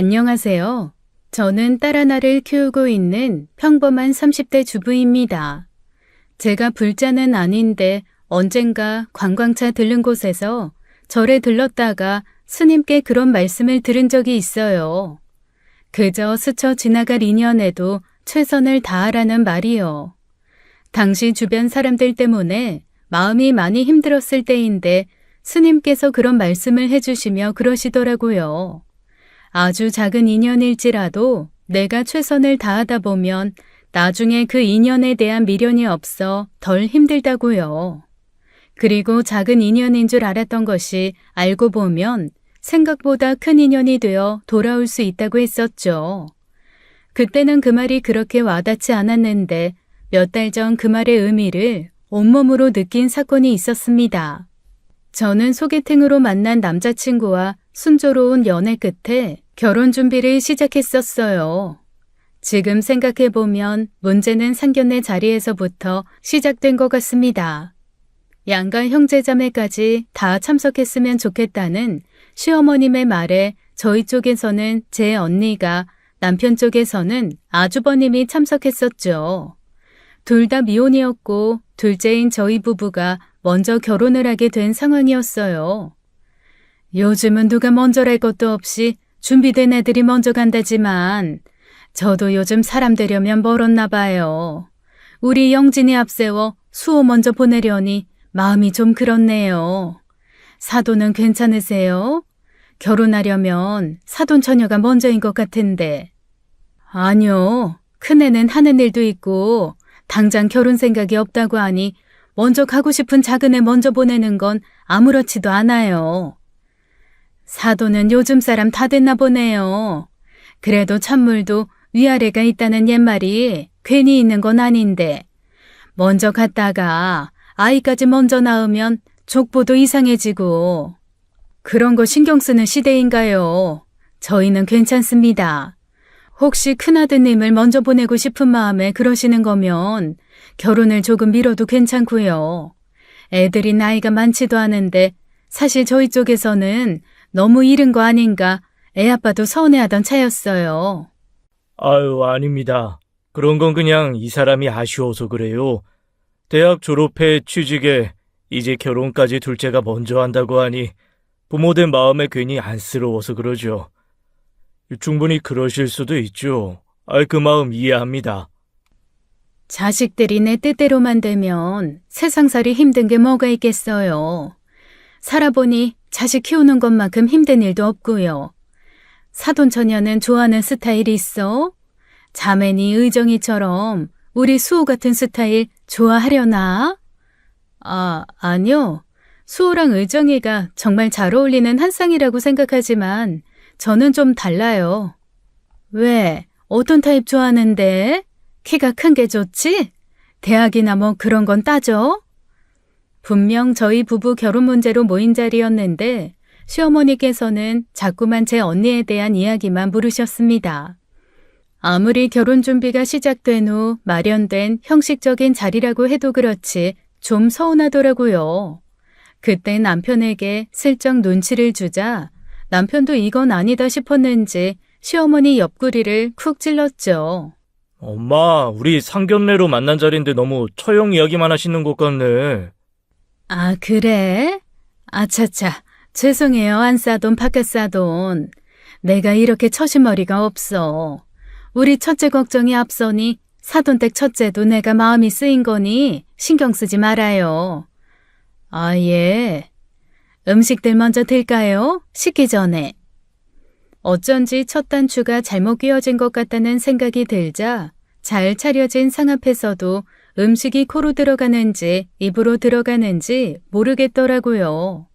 안녕하세요. 저는 딸 하나를 키우고 있는 평범한 30대 주부입니다. 제가 불자는 아닌데 언젠가 관광차 들른 곳에서 절에 들렀다가 스님께 그런 말씀을 들은 적이 있어요. 그저 스쳐 지나갈 인연에도 최선을 다하라는 말이요. 당시 주변 사람들 때문에 마음이 많이 힘들었을 때인데 스님께서 그런 말씀을 해주시며 그러시더라고요. 아주 작은 인연일지라도 내가 최선을 다하다 보면 나중에 그 인연에 대한 미련이 없어 덜 힘들다고요. 그리고 작은 인연인 줄 알았던 것이 알고 보면 생각보다 큰 인연이 되어 돌아올 수 있다고 했었죠. 그때는 그 말이 그렇게 와닿지 않았는데 몇 달 전 그 말의 의미를 온몸으로 느낀 사건이 있었습니다. 저는 소개팅으로 만난 남자친구와 순조로운 연애 끝에 결혼 준비를 시작했었어요. 지금 생각해보면 문제는 상견례 자리에서부터 시작된 것 같습니다. 양가 형제자매까지 다 참석했으면 좋겠다는 시어머님의 말에 저희 쪽에서는 제 언니가, 남편 쪽에서는 아주버님이 참석했었죠. 둘 다 미혼이었고 둘째인 저희 부부가 먼저 결혼을 하게 된 상황이었어요. 요즘은 누가 먼저랄 것도 없이 준비된 애들이 먼저 간다지만 저도 요즘 사람 되려면 멀었나 봐요. 우리 영진이 앞세워 수호 먼저 보내려니 마음이 좀 그렇네요. 사돈은 괜찮으세요? 결혼하려면 사돈 처녀가 먼저인 것 같은데. 아니요. 큰애는 하는 일도 있고 당장 결혼 생각이 없다고 하니 먼저 가고 싶은 작은애 먼저 보내는 건 아무렇지도 않아요. 사돈은 요즘 사람 다 됐나 보네요. 그래도 찬물도 위아래가 있다는 옛말이 괜히 있는 건 아닌데 먼저 갔다가 아이까지 먼저 낳으면 족보도 이상해지고 그런 거 신경 쓰는 시대인가요? 저희는 괜찮습니다. 혹시 큰아드님을 먼저 보내고 싶은 마음에 그러시는 거면 결혼을 조금 미뤄도 괜찮고요. 애들이 나이가 많지도 않은데 사실 저희 쪽에서는 너무 이른 거 아닌가 애 아빠도 서운해하던 차였어요. 아유, 아닙니다. 그런 건 그냥 이 사람이 아쉬워서 그래요. 대학 졸업해 취직에 이제 결혼까지 둘째가 먼저 한다고 하니 부모된 마음에 괜히 안쓰러워서 그러죠. 충분히 그러실 수도 있죠. 그 마음 이해합니다. 자식들이 내 뜻대로만 되면 세상살이 힘든 게 뭐가 있겠어요. 살아보니 자식 키우는 것만큼 힘든 일도 없고요. 사돈처녀는 좋아하는 스타일이 있어? 자매니 의정이처럼 우리 수호 같은 스타일 좋아하려나? 아니요. 수호랑 의정이가 정말 잘 어울리는 한 쌍이라고 생각하지만 저는 좀 달라요. 왜? 어떤 타입 좋아하는데? 키가 큰 게 좋지? 대학이나 뭐 그런 건 따져? 분명 저희 부부 결혼 문제로 모인 자리였는데 시어머니께서는 자꾸만 제 언니에 대한 이야기만 물으셨습니다. 아무리 결혼 준비가 시작된 후 마련된 형식적인 자리라고 해도 그렇지 좀 서운하더라고요. 그때 남편에게 슬쩍 눈치를 주자 남편도 이건 아니다 싶었는지 시어머니 옆구리를 쿡 찔렀죠. 엄마, 우리 상견례로 만난 자리인데 너무 처형 이야기만 하시는 것 같네. 아, 그래? 아차차, 죄송해요. 안 싸돈 바깥 싸돈. 내가 이렇게 처신머리가 없어. 우리 첫째 걱정이 앞서니 사돈댁 첫째도 내가 마음이 쓰인 거니 신경 쓰지 말아요. 아, 예. 음식들 먼저 들까요? 식기 전에. 어쩐지 첫 단추가 잘못 끼워진 것 같다는 생각이 들자 잘 차려진 상 앞에서도 음식이 코로 들어가는지 입으로 들어가는지 모르겠더라고요.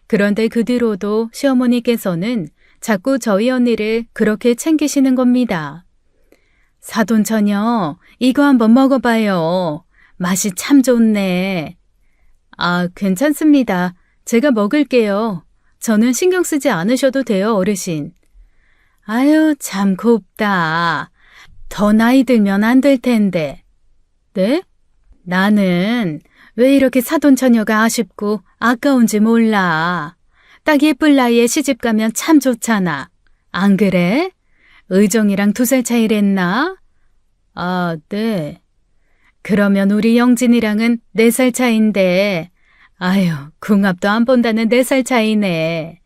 그런데 그 뒤로도 시어머니께서는 자꾸 저희 언니를 그렇게 챙기시는 겁니다. 사돈처녀, 이거 한번 먹어봐요. 맛이 참 좋네. 아, 괜찮습니다. 제가 먹을게요. 저는 신경 쓰지 않으셔도 돼요, 어르신. 아유, 참 곱다. 더 나이 들면 안 될 텐데. 네? 나는 왜 이렇게 사돈처녀가 아쉽고 아까운지 몰라. 딱 예쁠 나이에 시집 가면 참 좋잖아. 안 그래? 의정이랑 2살 차이랬나? 아, 네. 그러면 우리 영진이랑은 4살 차인데, 아유, 궁합도 안 본다는 4살 차이네.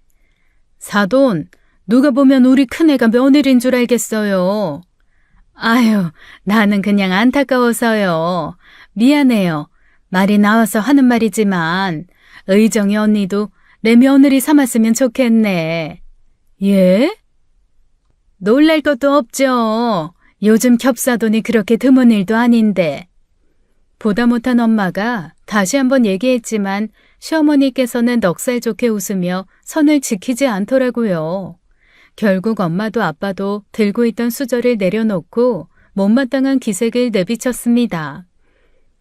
사돈, 누가 보면 우리 큰애가 며느리인 줄 알겠어요. 아유, 나는 그냥 안타까워서요. 미안해요. 말이 나와서 하는 말이지만, 의정이 언니도 내 며느리 삼았으면 좋겠네. 예? 놀랄 것도 없죠. 요즘 겹사돈이 그렇게 드문 일도 아닌데. 보다 못한 엄마가 다시 한번 얘기했지만 시어머니께서는 넉살 좋게 웃으며 선을 지키지 않더라고요. 결국 엄마도 아빠도 들고 있던 수저를 내려놓고 못마땅한 기색을 내비쳤습니다.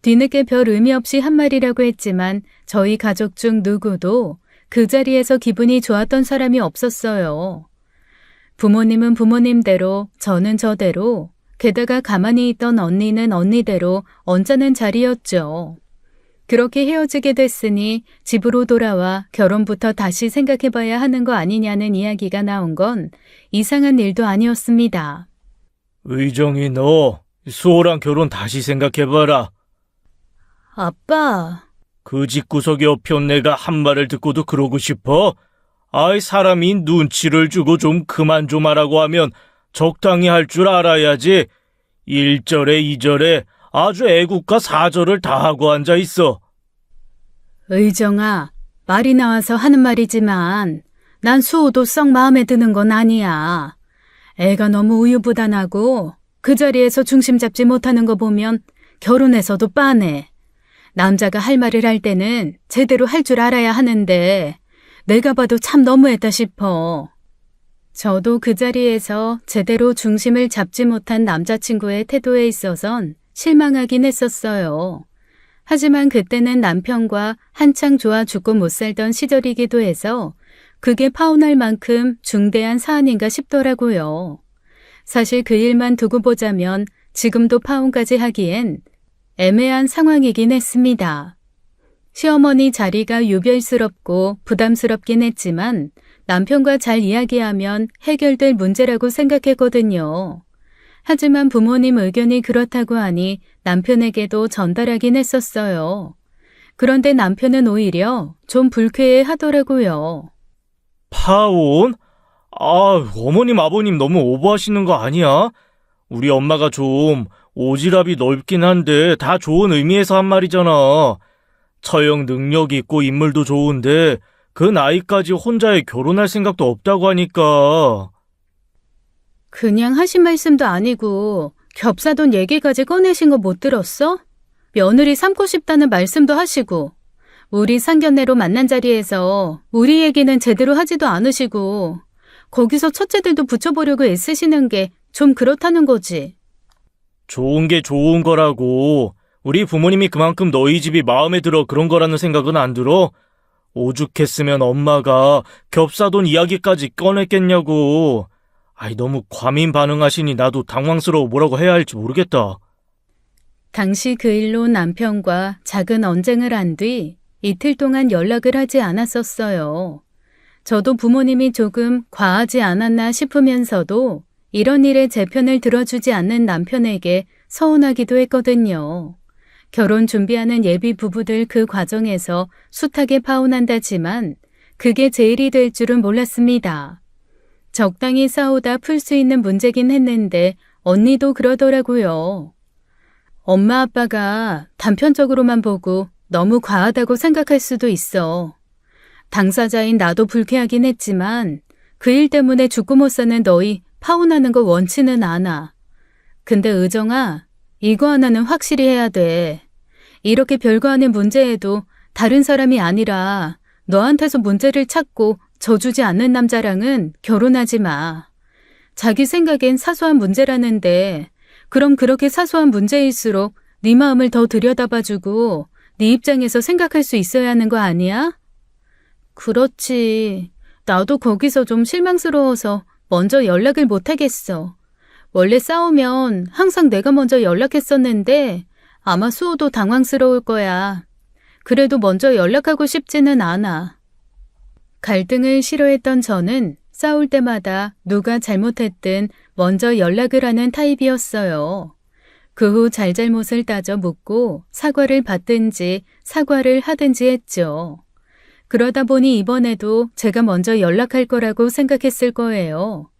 뒤늦게 별 의미 없이 한 말이라고 했지만 저희 가족 중 누구도 그 자리에서 기분이 좋았던 사람이 없었어요. 부모님은 부모님대로, 저는 저대로, 게다가 가만히 있던 언니는 언니대로 언짢은 자리였죠. 그렇게 헤어지게 됐으니 집으로 돌아와 결혼부터 다시 생각해봐야 하는 거 아니냐는 이야기가 나온 건 이상한 일도 아니었습니다. 의정이 너 수호랑 결혼 다시 생각해봐라. 아빠, 그 집구석에 엎혀온 내가 한 말을 듣고도 그러고 싶어? 아이, 사람이 눈치를 주고 좀 그만 좀 하라고 하면 적당히 할 줄 알아야지. 1절에 2절에 아주 애국가 4절을 다 하고 앉아 있어. 의정아, 말이 나와서 하는 말이지만 난 수호도 썩 마음에 드는 건 아니야. 애가 너무 우유부단하고 그 자리에서 중심 잡지 못하는 거 보면 결혼해서도 빤해. 남자가 할 말을 할 때는 제대로 할 줄 알아야 하는데 내가 봐도 참 너무했다 싶어. 저도 그 자리에서 제대로 중심을 잡지 못한 남자친구의 태도에 있어선 실망하긴 했었어요. 하지만 그때는 남편과 한창 좋아 죽고 못 살던 시절이기도 해서 그게 파혼할 만큼 중대한 사안인가 싶더라고요. 사실 그 일만 두고 보자면 지금도 파혼까지 하기엔 애매한 상황이긴 했습니다. 시어머니 자리가 유별스럽고 부담스럽긴 했지만 남편과 잘 이야기하면 해결될 문제라고 생각했거든요. 하지만 부모님 의견이 그렇다고 하니 남편에게도 전달하긴 했었어요. 그런데 남편은 오히려 좀 불쾌해 하더라고요. 파혼? 아, 어머님 아버님 너무 오버하시는 거 아니야? 우리 엄마가 좀 오지랖이 넓긴 한데 다 좋은 의미에서 한 말이잖아. 처형 능력 있고 인물도 좋은데 그 나이까지 혼자에 결혼할 생각도 없다고 하니까. 그냥 하신 말씀도 아니고 겹사돈 얘기까지 꺼내신 거 못 들었어? 며느리 삼고 싶다는 말씀도 하시고 우리 상견례로 만난 자리에서 우리 얘기는 제대로 하지도 않으시고 거기서 첫째들도 붙여보려고 애쓰시는 게 좀 그렇다는 거지. 좋은 게 좋은 거라고. 우리 부모님이 그만큼 너희 집이 마음에 들어 그런 거라는 생각은 안 들어? 오죽했으면 엄마가 겹사돈 이야기까지 꺼냈겠냐고. 아이, 너무 과민 반응하시니 나도 당황스러워 뭐라고 해야 할지 모르겠다. 당시 그 일로 남편과 작은 언쟁을 한 뒤 이틀 동안 연락을 하지 않았었어요. 저도 부모님이 조금 과하지 않았나 싶으면서도 이런 일에 제 편을 들어주지 않는 남편에게 서운하기도 했거든요. 결혼 준비하는 예비 부부들 그 과정에서 숱하게 파혼한다지만 그게 제일이 될 줄은 몰랐습니다. 적당히 싸우다 풀 수 있는 문제긴 했는데 언니도 그러더라고요. 엄마 아빠가 단편적으로만 보고 너무 과하다고 생각할 수도 있어. 당사자인 나도 불쾌하긴 했지만 그 일 때문에 죽고 못 사는 너희 파혼하는 거 원치는 않아. 근데 의정아, 이거 하나는 확실히 해야 돼. 이렇게 별거 아닌 문제에도 다른 사람이 아니라 너한테서 문제를 찾고 져주지 않는 남자랑은 결혼하지 마. 자기 생각엔 사소한 문제라는데 그럼 그렇게 사소한 문제일수록 네 마음을 더 들여다봐주고 네 입장에서 생각할 수 있어야 하는 거 아니야? 그렇지. 나도 거기서 좀 실망스러워서 먼저 연락을 못 하겠어. 원래 싸우면 항상 내가 먼저 연락했었는데 아마 수호도 당황스러울 거야. 그래도 먼저 연락하고 싶지는 않아. 갈등을 싫어했던 저는 싸울 때마다 누가 잘못했든 먼저 연락을 하는 타입이었어요. 그 후 잘잘못을 따져 묻고 사과를 받든지 사과를 하든지 했죠. 그러다 보니 이번에도 제가 먼저 연락할 거라고 생각했을 거예요.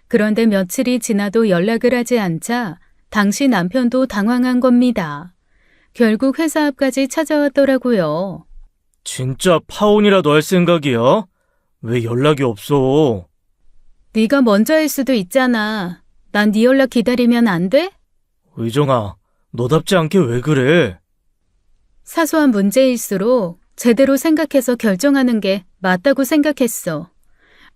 그런데 며칠이 지나도 연락을 하지 않자 당시 남편도 당황한 겁니다. 결국 회사 앞까지 찾아왔더라고요. 진짜 파혼이라도 할 생각이야? 왜 연락이 없어? 네가 먼저 할 수도 있잖아. 난 네 연락 기다리면 안 돼? 의정아, 너답지 않게 왜 그래? 사소한 문제일수록 제대로 생각해서 결정하는 게 맞다고 생각했어.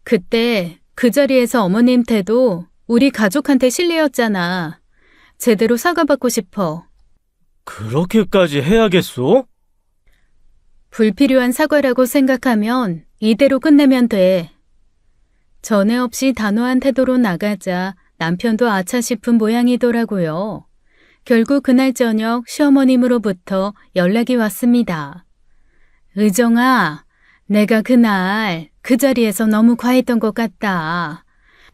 그때 그 자리에서 어머님 태도 우리 가족한테 실례였잖아. 제대로 사과받고 싶어. 그렇게까지 해야겠어? 불필요한 사과라고 생각하면 이대로 끝내면 돼. 전에 없이 단호한 태도로 나가자 남편도 아차 싶은 모양이더라고요. 결국 그날 저녁 시어머님으로부터 연락이 왔습니다. 의정아, 내가 그날 그 자리에서 너무 과했던 것 같다.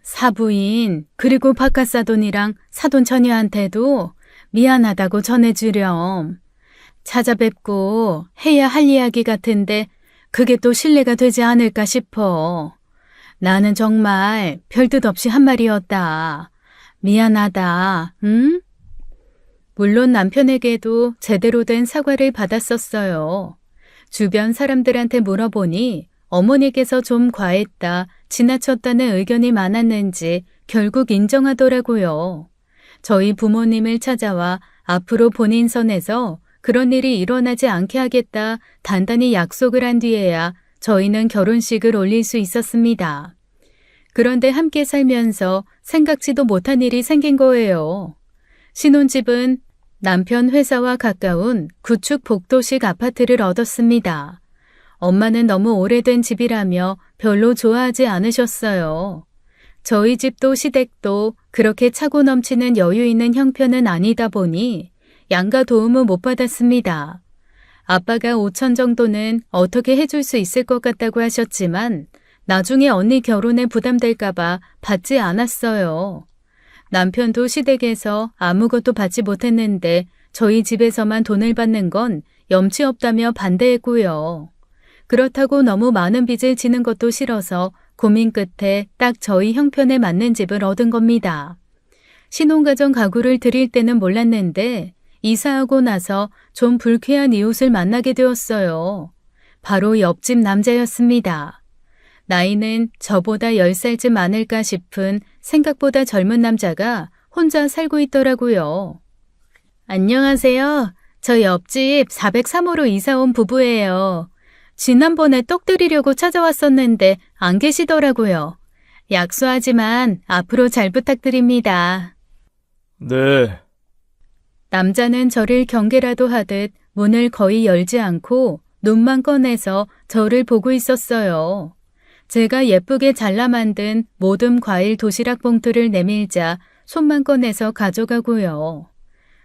사부인 그리고 바깥 사돈이랑 사돈 처녀한테도 미안하다고 전해주렴. 찾아뵙고 해야 할 이야기 같은데 그게 또 신뢰가 되지 않을까 싶어. 나는 정말 별뜻 없이 한 말이었다. 미안하다, 응? 물론 남편에게도 제대로 된 사과를 받았었어요. 주변 사람들한테 물어보니 어머니께서 좀 과했다, 지나쳤다는 의견이 많았는지 결국 인정하더라고요. 저희 부모님을 찾아와 앞으로 본인 선에서 그런 일이 일어나지 않게 하겠다 단단히 약속을 한 뒤에야 저희는 결혼식을 올릴 수 있었습니다. 그런데 함께 살면서 생각지도 못한 일이 생긴 거예요. 신혼집은 남편 회사와 가까운 구축 복도식 아파트를 얻었습니다. 엄마는 너무 오래된 집이라며 별로 좋아하지 않으셨어요. 저희 집도 시댁도 그렇게 차고 넘치는 여유 있는 형편은 아니다 보니 양가 도움을 못 받았습니다. 아빠가 5천 정도는 어떻게 해줄 수 있을 것 같다고 하셨지만 나중에 언니 결혼에 부담될까봐 받지 않았어요. 남편도 시댁에서 아무것도 받지 못했는데 저희 집에서만 돈을 받는 건 염치 없다며 반대했고요. 그렇다고 너무 많은 빚을 지는 것도 싫어서 고민 끝에 딱 저희 형편에 맞는 집을 얻은 겁니다. 신혼가정 가구를 드릴 때는 몰랐는데 이사하고 나서 좀 불쾌한 이웃을 만나게 되었어요. 바로 옆집 남자였습니다. 나이는 저보다 10살쯤 많을까 싶은 생각보다 젊은 남자가 혼자 살고 있더라고요. 안녕하세요. 저 옆집 403호로 이사 온 부부예요. 지난번에 떡 드리려고 찾아왔었는데 안 계시더라고요. 약소하지만 앞으로 잘 부탁드립니다. 네, 남자는 저를 경계라도 하듯 문을 거의 열지 않고 눈만 꺼내서 저를 보고 있었어요. 제가 예쁘게 잘라 만든 모듬 과일 도시락 봉투를 내밀자 손만 꺼내서 가져가고요.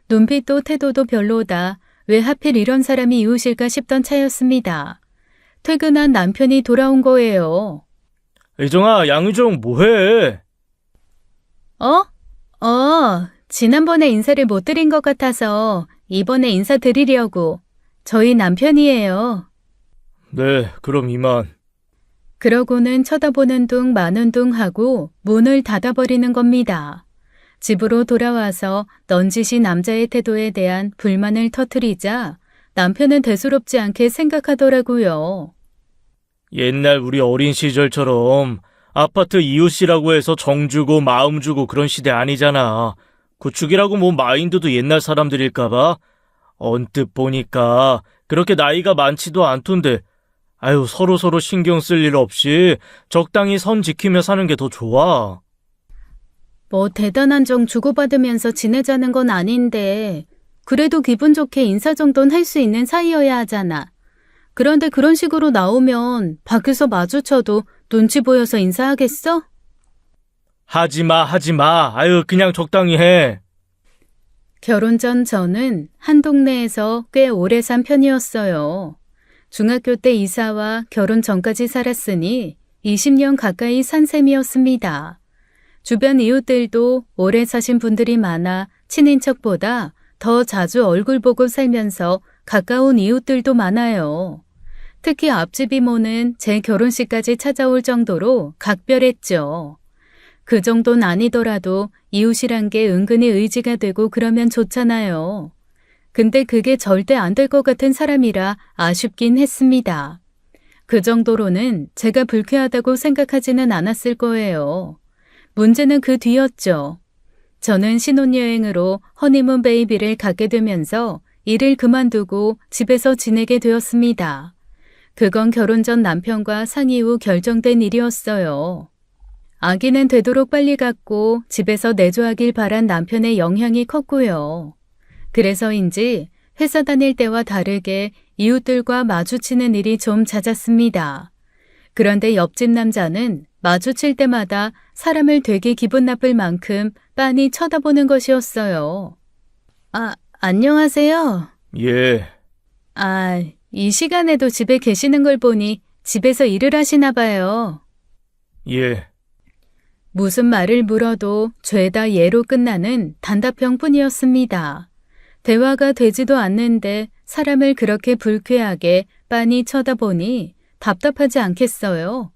눈빛도 태도도 별로다. 왜 하필 이런 사람이 이웃일까 싶던 차였습니다. 퇴근한 남편이 돌아온 거예요. 의정아, 양의정 뭐해? 지난번에 인사를 못 드린 것 같아서 이번에 인사드리려고. 저희 남편이에요. 네, 그럼 이만. 그러고는 쳐다보는 둥 마는 둥 하고 문을 닫아버리는 겁니다. 집으로 돌아와서 넌지시 남자의 태도에 대한 불만을 터뜨리자 남편은 대수롭지 않게 생각하더라고요. 옛날 우리 어린 시절처럼 아파트 이웃이라고 해서 정 주고 마음 주고 그런 시대 아니잖아. 구축이라고 뭐 마인드도 옛날 사람들일까봐. 언뜻 보니까 그렇게 나이가 많지도 않던데 아유 서로서로 신경 쓸 일 없이 적당히 선 지키며 사는 게 더 좋아. 뭐 대단한 정 주고받으면서 지내자는 건 아닌데 그래도 기분 좋게 인사 정도는 할 수 있는 사이여야 하잖아. 그런데 그런 식으로 나오면 밖에서 마주쳐도 눈치 보여서 인사하겠어? 하지마. 아유 그냥 적당히 해. 결혼 전 저는 한 동네에서 꽤 오래 산 편이었어요. 중학교 때 이사와 결혼 전까지 살았으니 20년 가까이 산 셈이었습니다. 주변 이웃들도 오래 사신 분들이 많아 친인척보다 더 자주 얼굴 보고 살면서 가까운 이웃들도 많아요. 특히 앞집 이모는 제 결혼식까지 찾아올 정도로 각별했죠. 그 정도는 아니더라도 이웃이란 게 은근히 의지가 되고 그러면 좋잖아요. 근데 그게 절대 안 될 것 같은 사람이라 아쉽긴 했습니다. 그 정도로는 제가 불쾌하다고 생각하지는 않았을 거예요. 문제는 그 뒤였죠. 저는 신혼여행으로 허니문 베이비를 갖게 되면서 일을 그만두고 집에서 지내게 되었습니다. 그건 결혼 전 남편과 상의 후 결정된 일이었어요. 아기는 되도록 빨리 갖고 집에서 내조하길 바란 남편의 영향이 컸고요. 그래서인지 회사 다닐 때와 다르게 이웃들과 마주치는 일이 좀 잦았습니다. 그런데 옆집 남자는 마주칠 때마다 사람을 되게 기분 나쁠 만큼 빤히 쳐다보는 것이었어요. 안녕하세요. 예, 이 시간에도 집에 계시는 걸 보니 집에서 일을 하시나 봐요. 예. 무슨 말을 물어도 죄다 예로 끝나는 단답형뿐이었습니다. 대화가 되지도 않는데 사람을 그렇게 불쾌하게 빤히 쳐다보니 답답하지 않겠어요?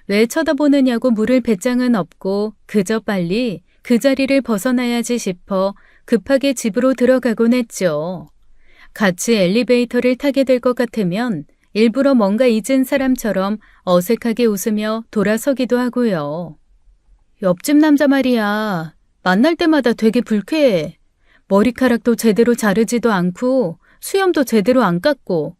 왜 쳐다보느냐고 물을 배짱은 없고 그저 빨리 그 자리를 벗어나야지 싶어 급하게 집으로 들어가곤 했죠. 같이 엘리베이터를 타게 될 것 같으면 일부러 뭔가 잊은 사람처럼 어색하게 웃으며 돌아서기도 하고요. 옆집 남자 말이야. 만날 때마다 되게 불쾌해. 머리카락도 제대로 자르지도 않고 수염도 제대로 안 깎고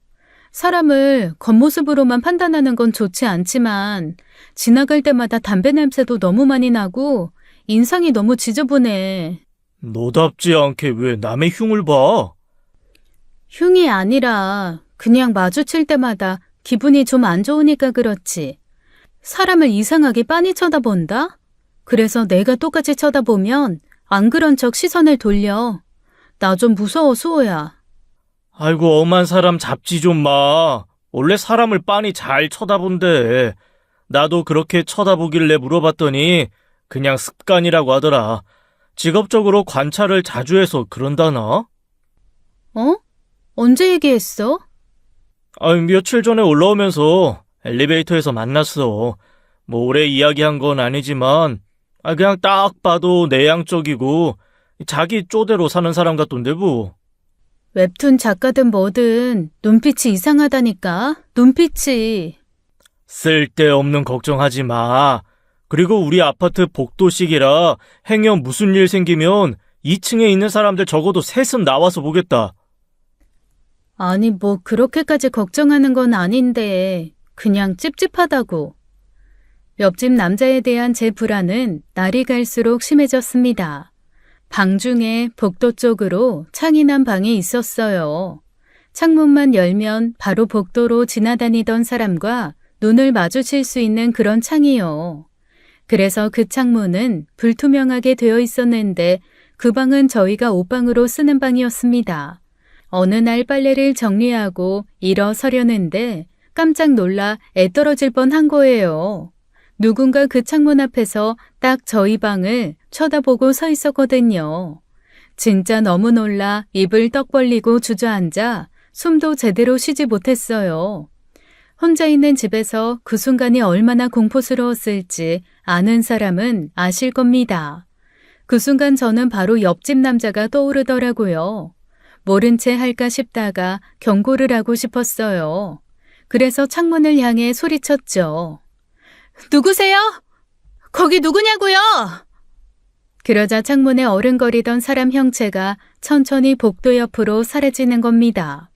사람을 겉모습으로만 판단하는 건 좋지 않지만 지나갈 때마다 담배 냄새도 너무 많이 나고 인상이 너무 지저분해. 너답지 않게 왜 남의 흉을 봐? 흉이 아니라 그냥 마주칠 때마다 기분이 좀 안 좋으니까 그렇지. 사람을 이상하게 빤히 쳐다본다? 그래서 내가 똑같이 쳐다보면 안 그런 척 시선을 돌려. 나 좀 무서워, 수호야. 아이고, 엄한 사람 잡지 좀 마. 원래 사람을 빤히 잘 쳐다본대. 나도 그렇게 쳐다보길래 물어봤더니 그냥 습관이라고 하더라. 직업적으로 관찰을 자주 해서 그런다나? 언제 얘기했어? 며칠 전에 올라오면서 엘리베이터에서 만났어. 뭐 오래 이야기한 건 아니지만 그냥 딱 봐도 내향적이고 자기 쪼대로 사는 사람 같던데 뭐. 웹툰 작가든 뭐든 눈빛이 이상하다니까. 눈빛이. 쓸데없는 걱정하지 마. 그리고 우리 아파트 복도식이라 행여 무슨 일 생기면 2층에 있는 사람들 적어도 셋은 나와서 보겠다. 아니 뭐 그렇게까지 걱정하는 건 아닌데 그냥 찝찝하다고. 옆집 남자에 대한 제 불안은 날이 갈수록 심해졌습니다. 방 중에 복도 쪽으로 창이 난 방이 있었어요. 창문만 열면 바로 복도로 지나다니던 사람과 눈을 마주칠 수 있는 그런 창이요. 그래서 그 창문은 불투명하게 되어 있었는데 그 방은 저희가 옷방으로 쓰는 방이었습니다. 어느 날 빨래를 정리하고 일어서려는데 깜짝 놀라 애 떨어질 뻔한 거예요. 누군가 그 창문 앞에서 딱 저희 방을 쳐다보고 서 있었거든요. 진짜 너무 놀라 입을 떡 벌리고 주저앉아 숨도 제대로 쉬지 못했어요. 혼자 있는 집에서 그 순간이 얼마나 공포스러웠을지 아는 사람은 아실 겁니다. 그 순간 저는 바로 옆집 남자가 떠오르더라고요. 모른 채 할까 싶다가 경고를 하고 싶었어요. 그래서 창문을 향해 소리쳤죠. 누구세요? 거기 누구냐고요? 그러자 창문에 어른거리던 사람 형체가 천천히 복도 옆으로 사라지는 겁니다.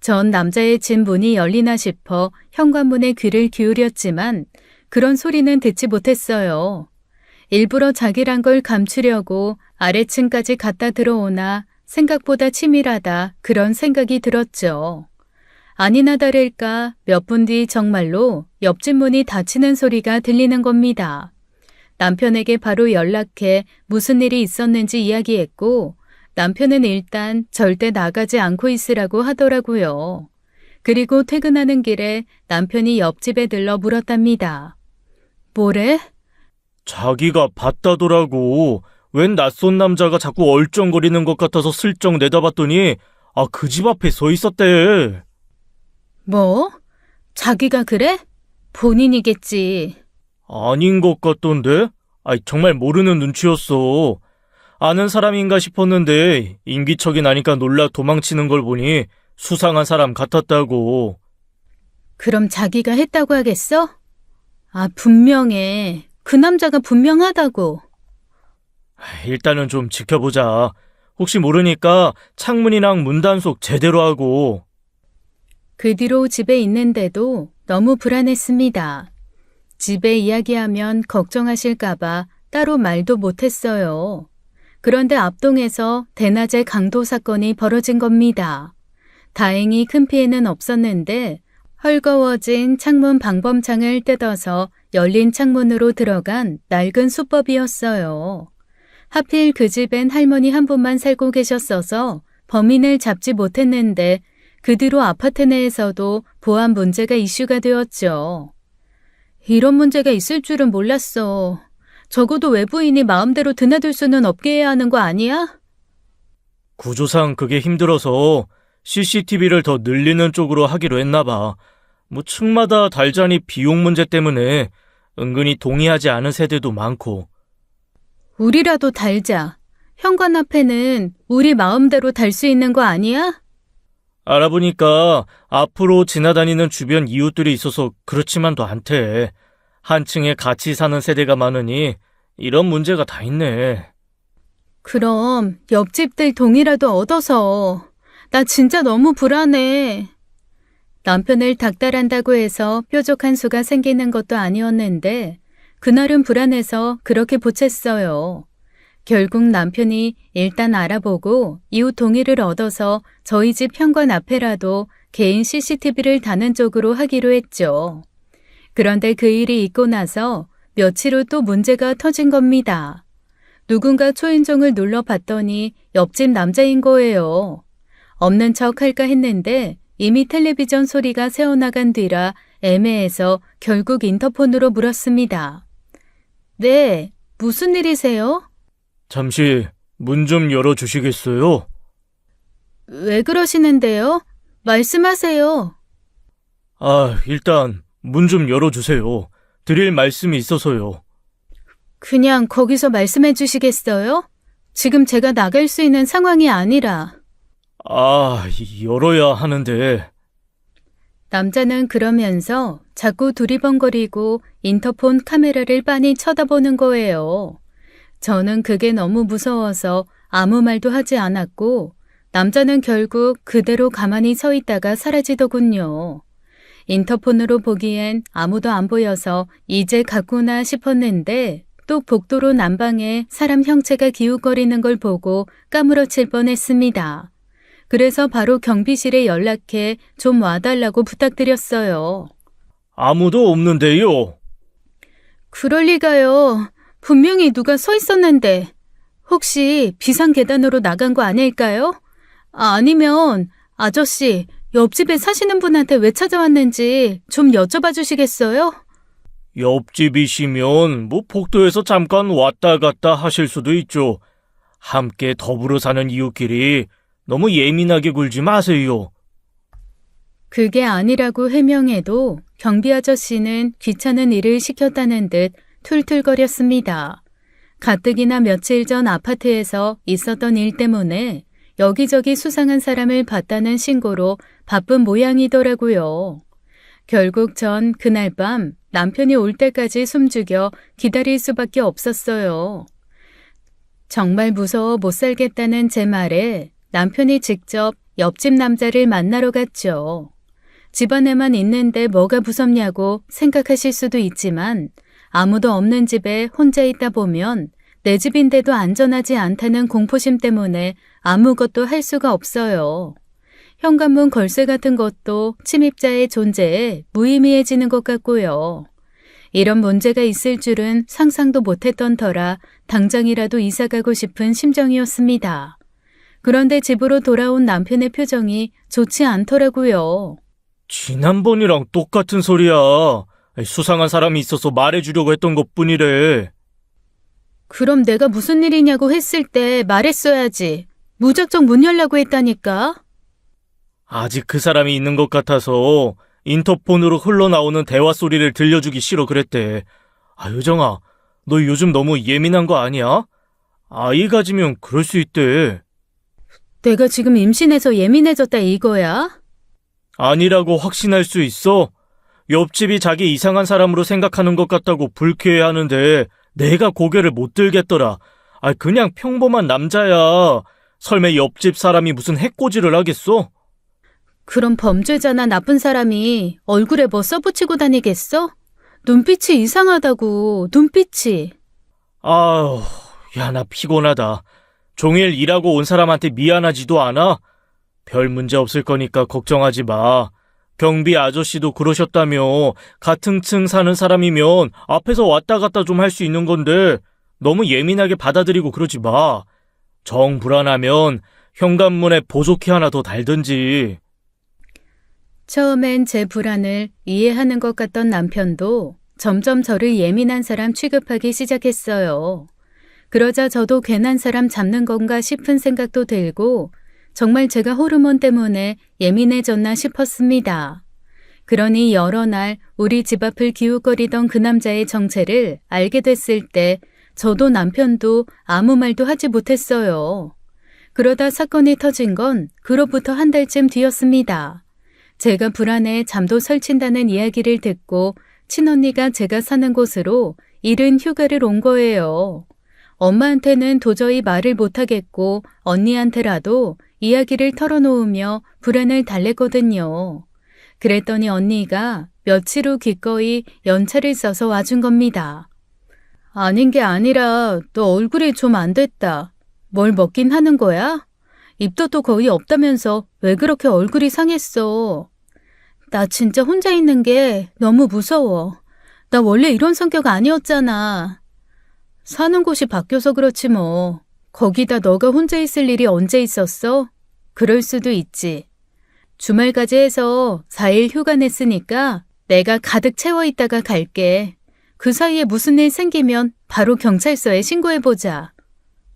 전 남자의 집 문이 열리나 싶어 현관문에 귀를 기울였지만 그런 소리는 듣지 못했어요. 일부러 자기란 걸 감추려고 아래층까지 갔다 들어오나 생각보다 치밀하다 그런 생각이 들었죠. 아니나 다를까 몇 분 뒤 정말로 옆집 문이 닫히는 소리가 들리는 겁니다. 남편에게 바로 연락해 무슨 일이 있었는지 이야기했고 남편은 일단 절대 나가지 않고 있으라고 하더라고요. 그리고 퇴근하는 길에 남편이 옆집에 들러 물었답니다. 뭐래? 자기가 봤다더라고. 웬 낯선 남자가 자꾸 얼쩡거리는 것 같아서 슬쩍 내다봤더니 그 집 앞에 서 있었대. 뭐? 자기가 그래? 본인이겠지. 아닌 것 같던데? 정말 모르는 눈치였어. 아는 사람인가 싶었는데 인기척이 나니까 놀라 도망치는 걸 보니 수상한 사람 같았다고. 그럼 자기가 했다고 하겠어? 분명해. 그 남자가 분명하다고. 일단은 좀 지켜보자. 혹시 모르니까 창문이랑 문단속 제대로 하고. 그 뒤로 집에 있는데도 너무 불안했습니다. 집에 이야기하면 걱정하실까봐 따로 말도 못했어요. 그런데 앞동에서 대낮에 강도 사건이 벌어진 겁니다. 다행히 큰 피해는 없었는데 헐거워진 창문 방범창을 뜯어서 열린 창문으로 들어간 낡은 수법이었어요. 하필 그 집엔 할머니 한 분만 살고 계셨어서 범인을 잡지 못했는데 그 뒤로 아파트 내에서도 보안 문제가 이슈가 되었죠. 이런 문제가 있을 줄은 몰랐어. 적어도 외부인이 마음대로 드나들 수는 없게 해야 하는 거 아니야? 구조상 그게 힘들어서 CCTV를 더 늘리는 쪽으로 하기로 했나 봐. 층마다 달자니 비용 문제 때문에 은근히 동의하지 않은 세대도 많고. 우리라도 달자. 현관 앞에는 우리 마음대로 달 수 있는 거 아니야? 알아보니까 앞으로 지나다니는 주변 이웃들이 있어서 그렇지만도 않대. 한 층에 같이 사는 세대가 많으니 이런 문제가 다 있네. 그럼 옆집들 동의라도 얻어서. 나 진짜 너무 불안해. 남편을 닥달한다고 해서 뾰족한 수가 생기는 것도 아니었는데 그날은 불안해서 그렇게 보챘어요. 결국 남편이 일단 알아보고 이웃 동의를 얻어서 저희 집 현관 앞에라도 개인 CCTV를 다는 쪽으로 하기로 했죠. 그런데 그 일이 있고 나서 며칠 후 또 문제가 터진 겁니다. 누군가 초인종을 눌러봤더니 옆집 남자인 거예요. 없는 척 할까 했는데 이미 텔레비전 소리가 새어나간 뒤라 애매해서 결국 인터폰으로 물었습니다. 네, 무슨 일이세요? 잠시 문 좀 열어주시겠어요? 왜 그러시는데요? 말씀하세요. 일단 문 좀 열어주세요. 드릴 말씀이 있어서요. 그냥 거기서 말씀해 주시겠어요? 지금 제가 나갈 수 있는 상황이 아니라. 열어야 하는데. 남자는 그러면서 자꾸 두리번거리고 인터폰 카메라를 빤히 쳐다보는 거예요. 저는 그게 너무 무서워서 아무 말도 하지 않았고 남자는 결국 그대로 가만히 서 있다가 사라지더군요. 인터폰으로 보기엔 아무도 안 보여서 이제 갔구나 싶었는데 또 복도로 난방에 사람 형체가 기웃거리는 걸 보고 까무러칠 뻔했습니다. 그래서 바로 경비실에 연락해 좀 와달라고 부탁드렸어요. 아무도 없는데요. 그럴 리가요. 분명히 누가 서 있었는데 혹시 비상계단으로 나간 거 아닐까요? 아니면 아저씨 옆집에 사시는 분한테 왜 찾아왔는지 좀 여쭤봐 주시겠어요? 옆집이시면 복도에서 잠깐 왔다 갔다 하실 수도 있죠. 함께 더불어 사는 이웃끼리 너무 예민하게 굴지 마세요. 그게 아니라고 해명해도 경비 아저씨는 귀찮은 일을 시켰다는 듯 툴툴거렸습니다. 가뜩이나 며칠 전 아파트에서 있었던 일 때문에 여기저기 수상한 사람을 봤다는 신고로 바쁜 모양이더라고요. 결국 전 그날 밤 남편이 올 때까지 숨죽여 기다릴 수밖에 없었어요. 정말 무서워 못 살겠다는 제 말에 남편이 직접 옆집 남자를 만나러 갔죠. 집안에만 있는데 뭐가 무섭냐고 생각하실 수도 있지만 아무도 없는 집에 혼자 있다 보면 내 집인데도 안전하지 않다는 공포심 때문에 아무것도 할 수가 없어요. 현관문 걸쇠 같은 것도 침입자의 존재에 무의미해지는 것 같고요. 이런 문제가 있을 줄은 상상도 못했던 터라 당장이라도 이사가고 싶은 심정이었습니다. 그런데 집으로 돌아온 남편의 표정이 좋지 않더라고요. 지난번이랑 똑같은 소리야. 수상한 사람이 있어서 말해주려고 했던 것뿐이래. 그럼 내가 무슨 일이냐고 했을 때 말했어야지. 무작정 문 열라고 했다니까. 아직 그 사람이 있는 것 같아서 인터폰으로 흘러나오는 대화 소리를 들려주기 싫어 그랬대. 효정아, 너 요즘 너무 예민한 거 아니야? 아이 가지면 그럴 수 있대. 내가 지금 임신해서 예민해졌다 이거야? 아니라고 확신할 수 있어? 옆집이 자기 이상한 사람으로 생각하는 것 같다고 불쾌해하는데 내가 고개를 못 들겠더라. 그냥 평범한 남자야. 설마 옆집 사람이 무슨 해코지를 하겠어? 그럼 범죄자나 나쁜 사람이 얼굴에 뭐 써붙이고 다니겠어? 눈빛이 이상하다고, 눈빛이. 나 피곤하다. 종일 일하고 온 사람한테 미안하지도 않아? 별 문제 없을 거니까 걱정하지 마. 경비 아저씨도 그러셨다며. 같은 층 사는 사람이면 앞에서 왔다 갔다 좀 할 수 있는 건데 너무 예민하게 받아들이고 그러지 마. 정 불안하면 현관문에 보조키 하나 더 달든지. 처음엔 제 불안을 이해하는 것 같던 남편도 점점 저를 예민한 사람 취급하기 시작했어요. 그러자 저도 괜한 사람 잡는 건가 싶은 생각도 들고 정말 제가 호르몬 때문에 예민해졌나 싶었습니다. 그러니 여러 날 우리 집 앞을 기웃거리던 그 남자의 정체를 알게 됐을 때 저도 남편도 아무 말도 하지 못했어요. 그러다 사건이 터진 건 그로부터 한 달쯤 뒤였습니다. 제가 불안해 잠도 설친다는 이야기를 듣고 친언니가 제가 사는 곳으로 이른 휴가를 온 거예요. 엄마한테는 도저히 말을 못하겠고 언니한테라도 이야기를 털어놓으며 불안을 달랬거든요. 그랬더니 언니가 며칠 후 기꺼이 연차를 써서 와준 겁니다. 아닌 게 아니라 너 얼굴이 좀 안 됐다. 뭘 먹긴 하는 거야? 입덧도 거의 없다면서 왜 그렇게 얼굴이 상했어? 나 진짜 혼자 있는 게 너무 무서워. 나 원래 이런 성격 아니었잖아. 사는 곳이 바뀌어서 그렇지 뭐. 거기다 너가 혼자 있을 일이 언제 있었어? 그럴 수도 있지. 주말까지 해서 4일 휴가 냈으니까 내가 가득 채워 있다가 갈게. 그 사이에 무슨 일 생기면 바로 경찰서에 신고해보자.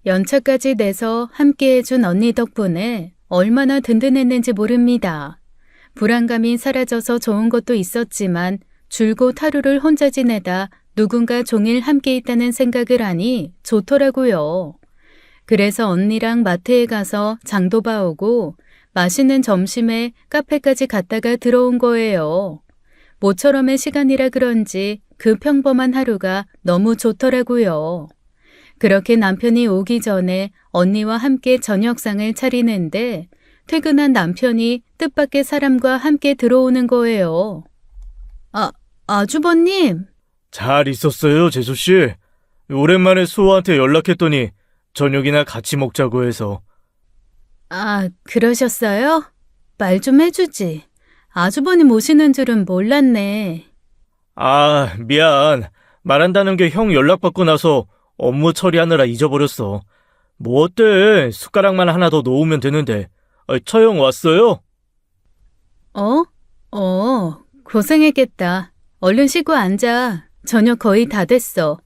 연차까지 내서 함께 해준 언니 덕분에 얼마나 든든했는지 모릅니다. 불안감이 사라져서 좋은 것도 있었지만 줄곧 하루를 혼자 지내다 누군가 종일 함께 있다는 생각을 하니 좋더라고요. 그래서 언니랑 마트에 가서 장도 봐오고 맛있는 점심에 카페까지 갔다가 들어온 거예요. 모처럼의 시간이라 그런지 그 평범한 하루가 너무 좋더라고요. 그렇게 남편이 오기 전에 언니와 함께 저녁상을 차리는데 퇴근한 남편이 뜻밖의 사람과 함께 들어오는 거예요. 아주버님. 잘 있었어요, 재수씨. 오랜만에 수호한테 연락했더니 저녁이나 같이 먹자고 해서. 그러셨어요? 말 좀 해주지. 아주버님 오시는 줄은 몰랐네. 미안. 말한다는 게 형 연락받고 나서 업무 처리하느라 잊어버렸어. 뭐 어때? 숟가락만 하나 더 놓으면 되는데. 처형 왔어요? 고생했겠다. 얼른 쉬고 앉아. 저녁 거의 다 됐어.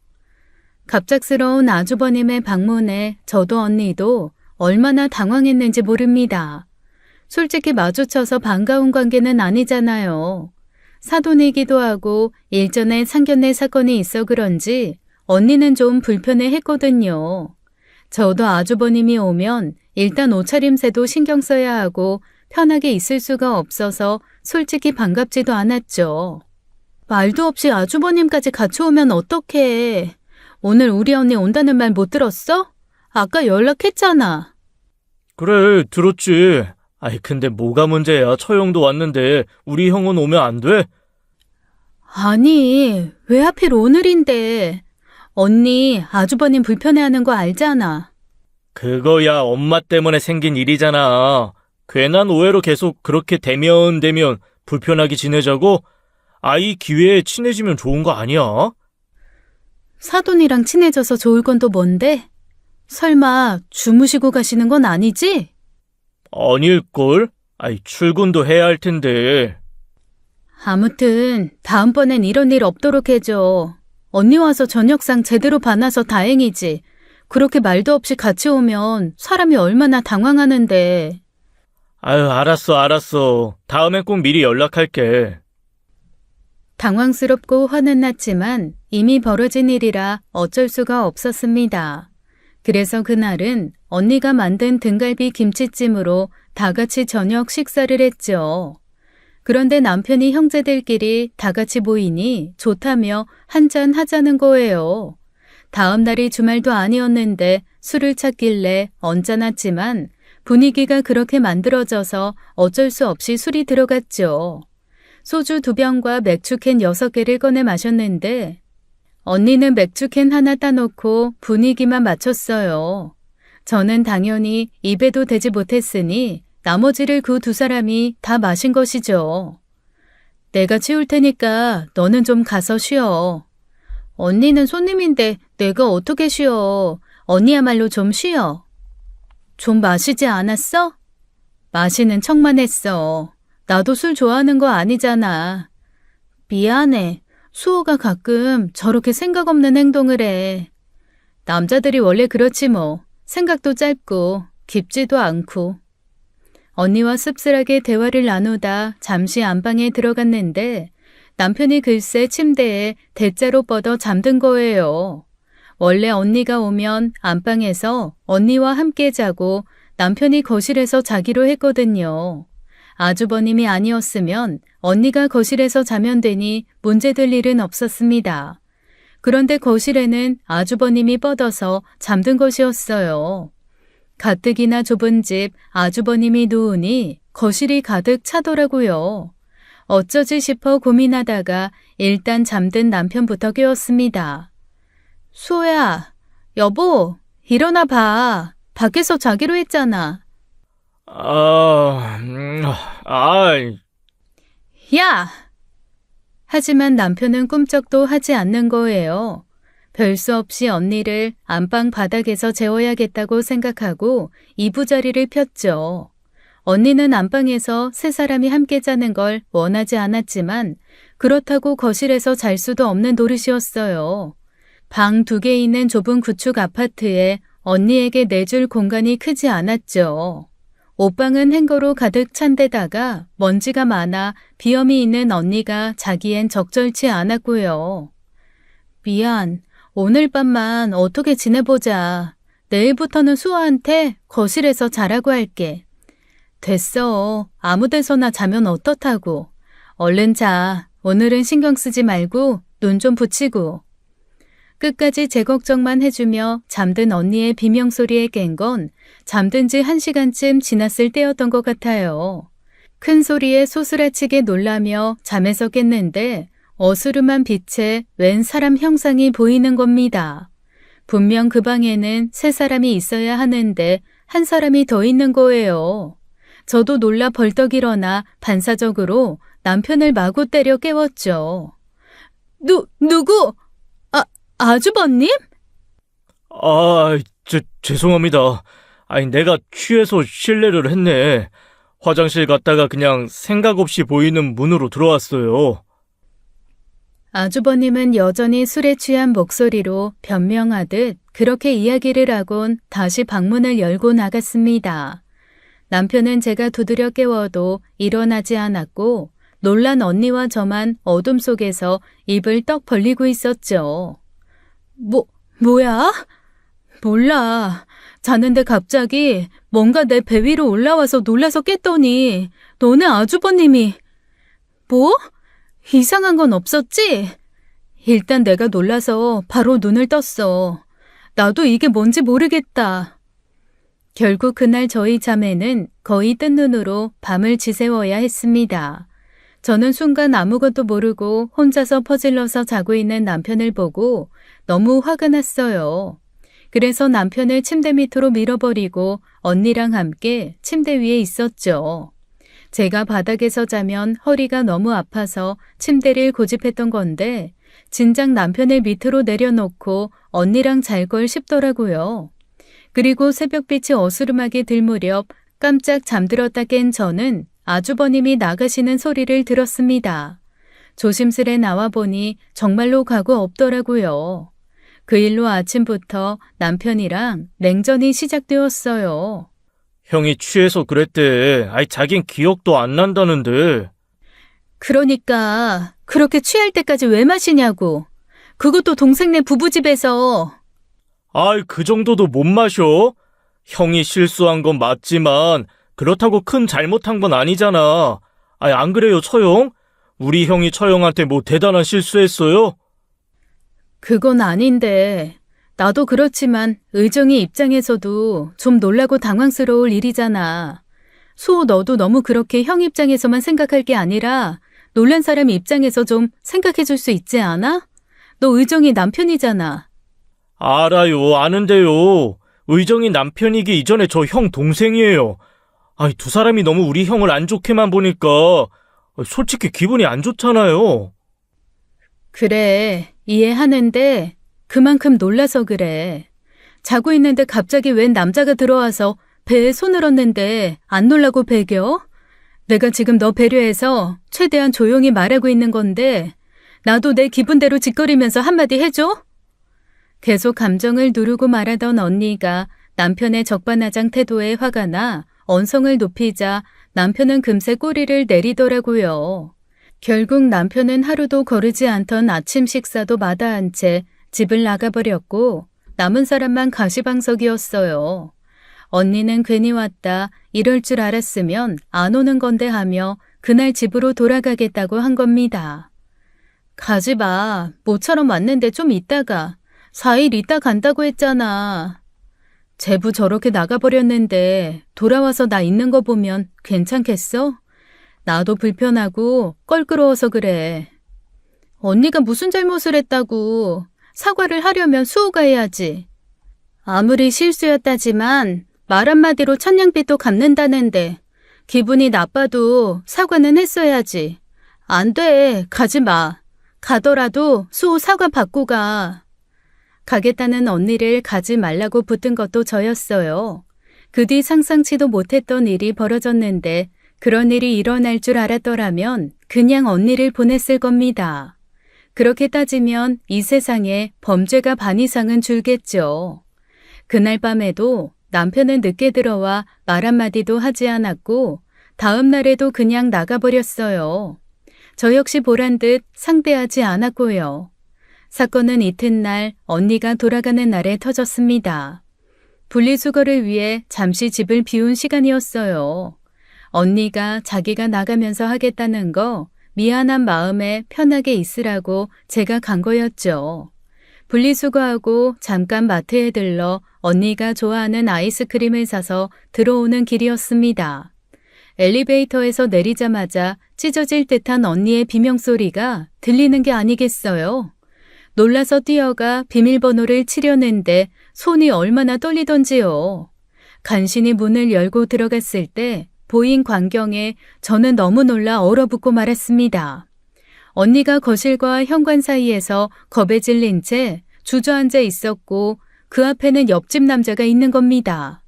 갑작스러운 아주버님의 방문에 저도 언니도 얼마나 당황했는지 모릅니다. 솔직히 마주쳐서 반가운 관계는 아니잖아요. 사돈이기도 하고 일전에 상견례 사건이 있어 그런지 언니는 좀 불편해했거든요. 저도 아주버님이 오면 일단 옷차림새도 신경 써야 하고 편하게 있을 수가 없어서 솔직히 반갑지도 않았죠. 말도 없이 아주버님까지 같이 오면 어떡해. 오늘 우리 언니 온다는 말 못 들었어? 아까 연락했잖아. 그래, 들었지. 근데 뭐가 문제야? 처형도 왔는데 우리 형은 오면 안 돼? 아니, 왜 하필 오늘인데. 언니, 아주버님 불편해하는 거 알잖아. 그거야 엄마 때문에 생긴 일이잖아. 괜한 오해로 계속 그렇게 대면 불편하게 지내자고? 아이 기회에 친해지면 좋은 거 아니야? 사돈이랑 친해져서 좋을 건 또 뭔데? 설마 주무시고 가시는 건 아니지? 아닐걸? 출근도 해야 할 텐데. 아무튼 다음번엔 이런 일 없도록 해줘. 언니 와서 저녁상 제대로 봐놔서 다행이지. 그렇게 말도 없이 같이 오면 사람이 얼마나 당황하는데. 아유, 알았어. 다음엔 꼭 미리 연락할게. 당황스럽고 화는 났지만 이미 벌어진 일이라 어쩔 수가 없었습니다. 그래서 그날은 언니가 만든 등갈비 김치찜으로 다 같이 저녁 식사를 했죠. 그런데 남편이 형제들끼리 다 같이 모이니 좋다며 한잔 하자는 거예요. 다음 날이 주말도 아니었는데 술을 찾길래 언짢았지만 분위기가 그렇게 만들어져서 어쩔 수 없이 술이 들어갔죠. 소주 2병과 맥주캔 6개를 꺼내 마셨는데 언니는 맥주캔 하나 따놓고 분위기만 맞췄어요. 저는 당연히 입에도 대지 못했으니 나머지를 그 2사람이 다 마신 것이죠. 내가 치울 테니까 너는 좀 가서 쉬어. 언니는 손님인데 내가 어떻게 쉬어. 언니야말로 좀 쉬어. 좀 마시지 않았어? 마시는 척만 했어. 나도 술 좋아하는 거 아니잖아. 미안해. 수호가 가끔 저렇게 생각 없는 행동을 해. 남자들이 원래 그렇지 뭐. 생각도 짧고 깊지도 않고. 언니와 씁쓸하게 대화를 나누다 잠시 안방에 들어갔는데 남편이 글쎄 침대에 대자로 뻗어 잠든 거예요. 원래 언니가 오면 안방에서 언니와 함께 자고 남편이 거실에서 자기로 했거든요. 아주버님이 아니었으면 언니가 거실에서 자면 되니 문제될 일은 없었습니다. 그런데 거실에는 아주버님이 뻗어서 잠든 것이었어요. 가뜩이나 좁은 집 아주버님이 누우니 거실이 가득 차더라고요. 어쩌지 싶어 고민하다가 일단 잠든 남편부터 깨웠습니다. 수호야, 여보, 일어나 봐. 밖에서 자기로 했잖아. 야! 하지만 남편은 꿈쩍도 하지 않는 거예요. 별 수 없이 언니를 안방 바닥에서 재워야겠다고 생각하고 이부자리를 폈죠. 언니는 안방에서 3사람이 함께 자는 걸 원하지 않았지만 그렇다고 거실에서 잘 수도 없는 노릇이었어요. 방 2개 있는 좁은 구축 아파트에 언니에게 내줄 공간이 크지 않았죠. 옷방은 행거로 가득 찬 데다가 먼지가 많아 비염이 있는 언니가 자기엔 적절치 않았고요. 미안. 오늘 밤만 어떻게 지내보자. 내일부터는 수아한테 거실에서 자라고 할게. 됐어. 아무 데서나 자면 어떻다고. 얼른 자. 오늘은 신경 쓰지 말고 눈 좀 붙이고. 끝까지 제 걱정만 해주며 잠든 언니의 비명소리에 깬 건 잠든 지 1시간쯤 지났을 때였던 것 같아요. 큰 소리에 소스라치게 놀라며 잠에서 깼는데 어스름한 빛에 웬 사람 형상이 보이는 겁니다. 분명 그 방에는 3사람이 있어야 하는데 1사람이 더 있는 거예요. 저도 놀라 벌떡 일어나 반사적으로 남편을 마구 때려 깨웠죠. 누구? 아주버님? 죄송합니다. 아니, 내가 취해서 실례를 했네. 화장실 갔다가 그냥 생각 없이 보이는 문으로 들어왔어요. 아주버님은 여전히 술에 취한 목소리로 변명하듯 그렇게 이야기를 하곤 다시 방문을 열고 나갔습니다. 남편은 제가 두드려 깨워도 일어나지 않았고 놀란 언니와 저만 어둠 속에서 입을 떡 벌리고 있었죠. 뭐야? 몰라. 자는데 갑자기 뭔가 내 배 위로 올라와서 놀라서 깼더니 너네 아주버님이. 뭐? 이상한 건 없었지? 일단 내가 놀라서 바로 눈을 떴어. 나도 이게 뭔지 모르겠다. 결국 그날 저희 자매는 거의 뜬 눈으로 밤을 지새워야 했습니다. 저는 순간 아무것도 모르고 혼자서 퍼질러서 자고 있는 남편을 보고 너무 화가 났어요. 그래서 남편을 침대 밑으로 밀어버리고 언니랑 함께 침대 위에 있었죠. 제가 바닥에서 자면 허리가 너무 아파서 침대를 고집했던 건데 진작 남편을 밑으로 내려놓고 언니랑 잘 걸 싶더라고요. 그리고 새벽빛이 어스름하게 들 무렵 깜짝 잠들었다 깬 저는 아주버님이 나가시는 소리를 들었습니다. 조심스레 나와보니 정말로 가고 없더라고요. 그 일로 아침부터 남편이랑 냉전이 시작되었어요. 형이 취해서 그랬대. 아이, 자긴 기억도 안 난다는데. 그러니까 그렇게 취할 때까지 왜 마시냐고. 그것도 동생네 부부집에서. 아이, 그 정도도 못 마셔? 형이 실수한 건 맞지만 그렇다고 큰 잘못한 건 아니잖아. 아이, 안 그래요, 처형? 우리 형이 처형한테 뭐 대단한 실수했어요? 그건 아닌데. 나도 그렇지만 의정이 입장에서도 좀 놀라고 당황스러울 일이잖아. 수호, 너도 너무 그렇게 형 입장에서만 생각할 게 아니라 놀란 사람 입장에서 좀 생각해 줄 수 있지 않아? 너 의정이 남편이잖아. 알아요, 아는데요. 의정이 남편이기 이전에 저 형 동생이에요. 아이, 두 사람이 너무 우리 형을 안 좋게만 보니까 솔직히 기분이 안 좋잖아요. 그래, 이해하는데 그만큼 놀라서 그래. 자고 있는데 갑자기 웬 남자가 들어와서 배에 손을 얹는데 안 놀라고 배겨? 내가 지금 너 배려해서 최대한 조용히 말하고 있는 건데 나도 내 기분대로 짓거리면서 한마디 해줘? 계속 감정을 누르고 말하던 언니가 남편의 적반하장 태도에 화가 나 언성을 높이자 남편은 금세 꼬리를 내리더라고요. 결국 남편은 하루도 거르지 않던 아침 식사도 마다한 채 집을 나가버렸고 남은 사람만 가시방석이었어요. 언니는 괜히 왔다 이럴 줄 알았으면 안 오는 건데 하며 그날 집으로 돌아가겠다고 한 겁니다. 가지 마. 모처럼 왔는데 좀 있다가 4일 있다 간다고 했잖아. 제부 저렇게 나가버렸는데 돌아와서 나 있는 거 보면 괜찮겠어? 나도 불편하고 껄끄러워서 그래. 언니가 무슨 잘못을 했다고. 사과를 하려면 수호가 해야지. 아무리 실수였다지만 말 한마디로 천냥빚도 갚는다는데 기분이 나빠도 사과는 했어야지. 안 돼. 가지 마. 가더라도 수호 사과 받고 가. 가겠다는 언니를 가지 말라고 붙든 것도 저였어요. 그 뒤 상상치도 못했던 일이 벌어졌는데 그런 일이 일어날 줄 알았더라면 그냥 언니를 보냈을 겁니다. 그렇게 따지면 이 세상에 범죄가 반 이상은 줄겠죠. 그날 밤에도 남편은 늦게 들어와 말 한마디도 하지 않았고 다음 날에도 그냥 나가버렸어요. 저 역시 보란 듯 상대하지 않았고요. 사건은 이튿날 언니가 돌아가는 날에 터졌습니다. 분리수거를 위해 잠시 집을 비운 시간이었어요. 언니가 자기가 나가면서 하겠다는 거 미안한 마음에 편하게 있으라고 제가 간 거였죠. 분리수거하고 잠깐 마트에 들러 언니가 좋아하는 아이스크림을 사서 들어오는 길이었습니다. 엘리베이터에서 내리자마자 찢어질 듯한 언니의 비명소리가 들리는 게 아니겠어요? 놀라서 뛰어가 비밀번호를 치려는데 손이 얼마나 떨리던지요. 간신히 문을 열고 들어갔을 때 보인 광경에 저는 너무 놀라 얼어붙고 말았습니다. 언니가 거실과 현관 사이에서 겁에 질린 채 주저앉아 있었고 그 앞에는 옆집 남자가 있는 겁니다.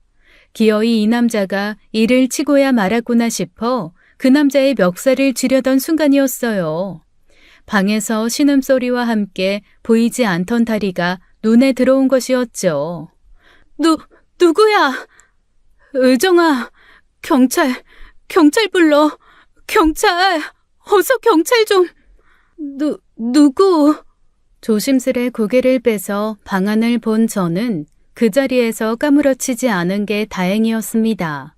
기어이 이 남자가 이를 치고야 말았구나 싶어 그 남자의 멱살을 쥐려던 순간이었어요. 방에서 신음소리와 함께 보이지 않던 다리가 눈에 들어온 것이었죠. 누구야? 의정아, 경찰 불러. 경찰, 어서 경찰 좀. 누구? 조심스레 고개를 빼서 방안을 본 저는 그 자리에서 까무러치지 않은 게 다행이었습니다.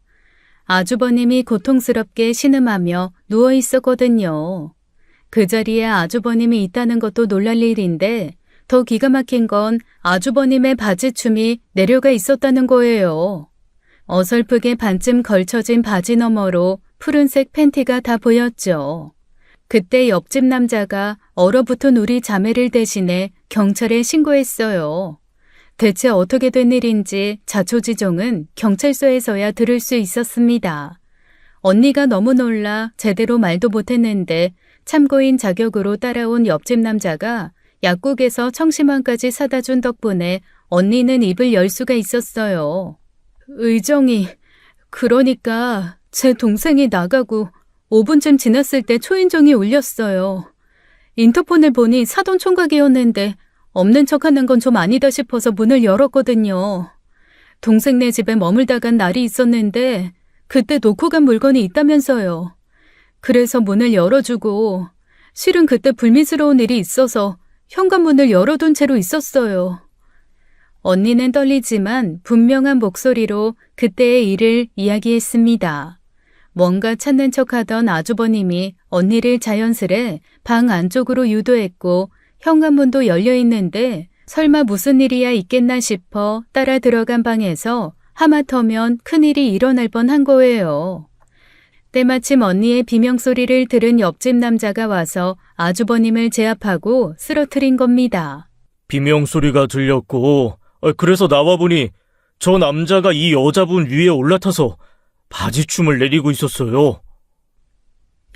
아주버님이 고통스럽게 신음하며 누워 있었거든요. 그 자리에 아주버님이 있다는 것도 놀랄 일인데 더 기가 막힌 건 아주버님의 바지춤이 내려가 있었다는 거예요. 어설프게 반쯤 걸쳐진 바지 너머로 푸른색 팬티가 다 보였죠. 그때 옆집 남자가 얼어붙은 우리 자매를 대신해 경찰에 신고했어요. 대체 어떻게 된 일인지 자초지종은 경찰서에서야 들을 수 있었습니다. 언니가 너무 놀라 제대로 말도 못했는데 참고인 자격으로 따라온 옆집 남자가 약국에서 청심환까지 사다 준 덕분에 언니는 입을 열 수가 있었어요. 의정이, 그러니까 제 동생이 나가고 5분쯤 지났을 때 초인종이 울렸어요. 인터폰을 보니 사돈 총각이었는데 없는 척하는 건 좀 아니다 싶어서 문을 열었거든요. 동생네 집에 머물다 간 날이 있었는데 그때 놓고 간 물건이 있다면서요. 그래서 문을 열어주고 실은 그때 불미스러운 일이 있어서 현관문을 열어둔 채로 있었어요. 언니는 떨리지만 분명한 목소리로 그때의 일을 이야기했습니다. 뭔가 찾는 척하던 아주버님이 언니를 자연스레 방 안쪽으로 유도했고 현관문도 열려있는데 설마 무슨 일이야 있겠나 싶어 따라 들어간 방에서 하마터면 큰일이 일어날 뻔한 거예요. 때마침 언니의 비명소리를 들은 옆집 남자가 와서 아주버님을 제압하고 쓰러뜨린 겁니다. 비명소리가 들렸고, 그래서 나와보니 저 남자가 이 여자분 위에 올라타서 바지춤을 내리고 있었어요.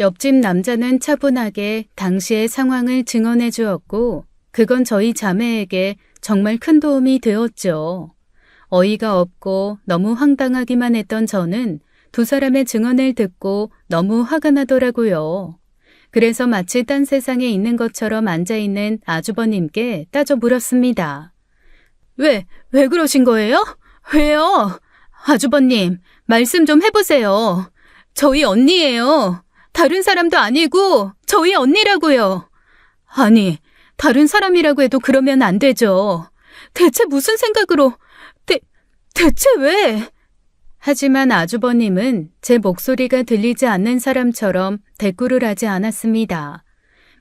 옆집 남자는 차분하게 당시의 상황을 증언해 주었고 그건 저희 자매에게 정말 큰 도움이 되었죠. 어이가 없고 너무 황당하기만 했던 저는 두 사람의 증언을 듣고 너무 화가 나더라고요. 그래서 마치 딴 세상에 있는 것처럼 앉아있는 아주버님께 따져 물었습니다. 왜 그러신 거예요? 왜요? 아주버님, 말씀 좀 해보세요. 저희 언니예요. 다른 사람도 아니고 저희 언니라고요. 아니, 다른 사람이라고 해도 그러면 안 되죠. 대체 무슨 생각으로, 대체 왜? 하지만 아주버님은 제 목소리가 들리지 않는 사람처럼 대꾸를 하지 않았습니다.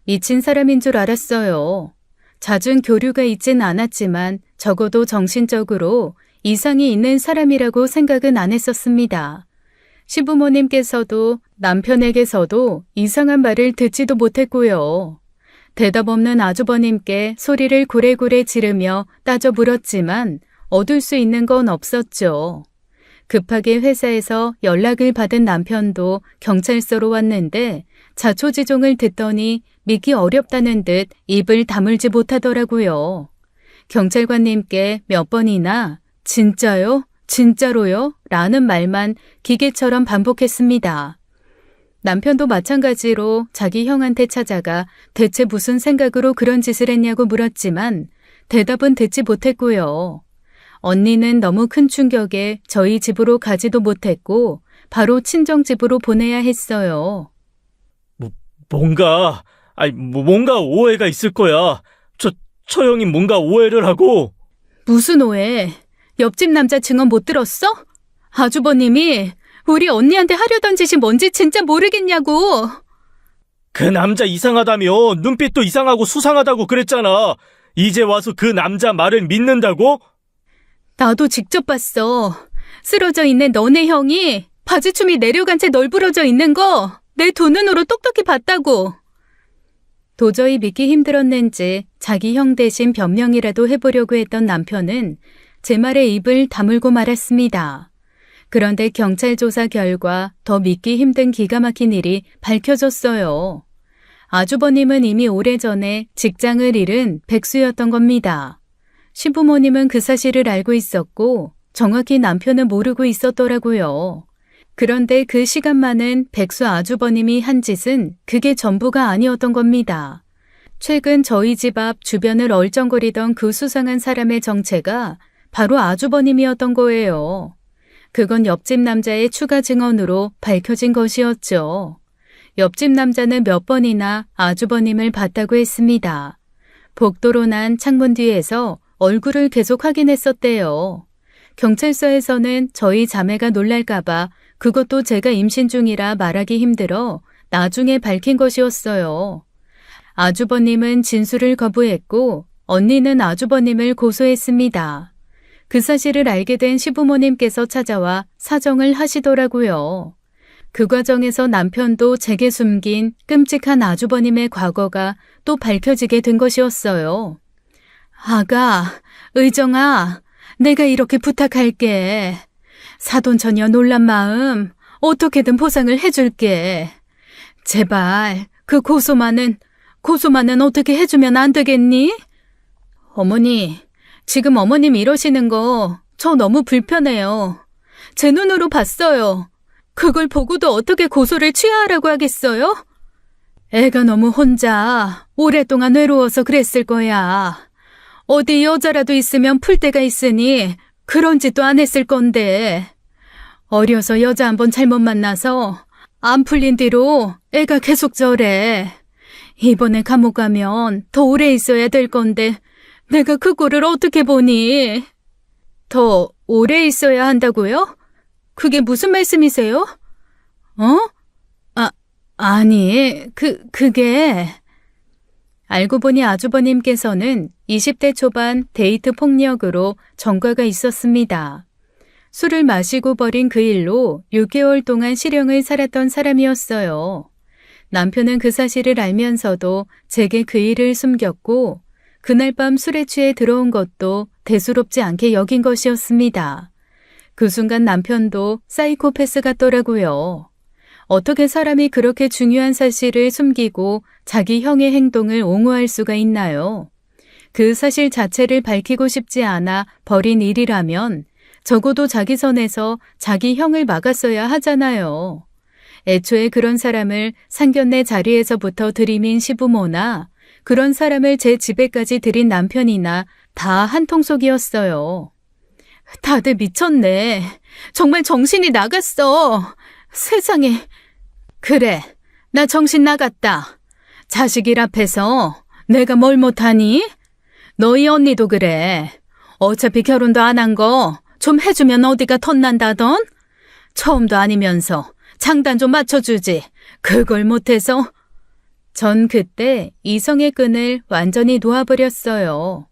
미친 사람인 줄 알았어요. 잦은 교류가 있진 않았지만 적어도 정신적으로 이상이 있는 사람이라고 생각은 안 했었습니다. 시부모님께서도 남편에게서도 이상한 말을 듣지도 못했고요. 대답 없는 아주버님께 소리를 고래고래 지르며 따져 물었지만 얻을 수 있는 건 없었죠. 급하게 회사에서 연락을 받은 남편도 경찰서로 왔는데 자초지종을 듣더니 믿기 어렵다는 듯 입을 다물지 못하더라고요. 경찰관님께 몇 번이나 진짜요? 진짜로요? 라는 말만 기계처럼 반복했습니다. 남편도 마찬가지로 자기 형한테 찾아가 대체 무슨 생각으로 그런 짓을 했냐고 물었지만 대답은 듣지 못했고요. 언니는 너무 큰 충격에 저희 집으로 가지도 못했고 바로 친정집으로 보내야 했어요. 뭔가 오해가 있을 거야. 저 형이 뭔가 오해를 하고. 무슨 오해? 옆집 남자 증언 못 들었어? 아주버님이 우리 언니한테 하려던 짓이 뭔지 진짜 모르겠냐고. 그 남자 이상하다며. 눈빛도 이상하고 수상하다고 그랬잖아. 이제 와서 그 남자 말을 믿는다고? 나도 직접 봤어. 쓰러져 있는 너네 형이 바지춤이 내려간 채 널브러져 있는 거 내 두 눈으로 똑똑히 봤다고. 도저히 믿기 힘들었는지 자기 형 대신 변명이라도 해보려고 했던 남편은 제 말에 입을 다물고 말았습니다. 그런데 경찰 조사 결과 더 믿기 힘든 기가 막힌 일이 밝혀졌어요. 아주버님은 이미 오래전에 직장을 잃은 백수였던 겁니다. 시부모님은 그 사실을 알고 있었고 정확히 남편은 모르고 있었더라고요. 그런데 그 시간만은 백수 아주버님이 한 짓은 그게 전부가 아니었던 겁니다. 최근 저희 집 앞 주변을 얼쩡거리던 그 수상한 사람의 정체가 바로 아주버님이었던 거예요. 그건 옆집 남자의 추가 증언으로 밝혀진 것이었죠. 옆집 남자는 몇 번이나 아주버님을 봤다고 했습니다. 복도로 난 창문 뒤에서 얼굴을 계속 확인했었대요. 경찰서에서는 저희 자매가 놀랄까봐 그것도 제가 임신 중이라 말하기 힘들어 나중에 밝힌 것이었어요. 아주버님은 진술을 거부했고 언니는 아주버님을 고소했습니다. 그 사실을 알게 된 시부모님께서 찾아와 사정을 하시더라고요. 그 과정에서 남편도 제게 숨긴 끔찍한 아주버님의 과거가 또 밝혀지게 된 것이었어요. 아가, 의정아, 내가 이렇게 부탁할게. 사돈처녀 놀란 마음 어떻게든 보상을 해줄게. 제발 그 고소만은 어떻게 해주면 안 되겠니? 어머니, 지금 어머님 이러시는 거 저 너무 불편해요. 제 눈으로 봤어요. 그걸 보고도 어떻게 고소를 취하하라고 하겠어요? 애가 너무 혼자 오랫동안 외로워서 그랬을 거야. 어디 여자라도 있으면 풀 데가 있으니 그런 짓도 안 했을 건데. 어려서 여자 한번 잘못 만나서 안 풀린 뒤로 애가 계속 저래. 이번에 감옥 가면 더 오래 있어야 될 건데 내가 그 꼴을 어떻게 보니? 더 오래 있어야 한다고요? 그게 무슨 말씀이세요? 아니, 그게... 알고 보니 아주버님께서는 20대 초반 데이트 폭력으로 전과가 있었습니다. 술을 마시고 버린 그 일로 6개월 동안 실형을 살았던 사람이었어요. 남편은 그 사실을 알면서도 제게 그 일을 숨겼고 그날 밤 술에 취해 들어온 것도 대수롭지 않게 여긴 것이었습니다. 그 순간 남편도 사이코패스 같더라고요. 어떻게 사람이 그렇게 중요한 사실을 숨기고 자기 형의 행동을 옹호할 수가 있나요? 그 사실 자체를 밝히고 싶지 않아 벌인 일이라면 적어도 자기 선에서 자기 형을 막았어야 하잖아요. 애초에 그런 사람을 상견례 자리에서부터 들이민 시부모나 그런 사람을 제 집에까지 들인 남편이나 다 한통속이었어요. 다들 미쳤네. 정말 정신이 나갔어. 세상에. 그래, 나 정신 나갔다. 자식일 앞에서 내가 뭘 못하니? 너희 언니도 그래. 어차피 결혼도 안 한 거 좀 해주면 어디가 덧난다던? 처음도 아니면서 장단 좀 맞춰주지. 그걸 못해서. 전 그때 이성의 끈을 완전히 놓아버렸어요.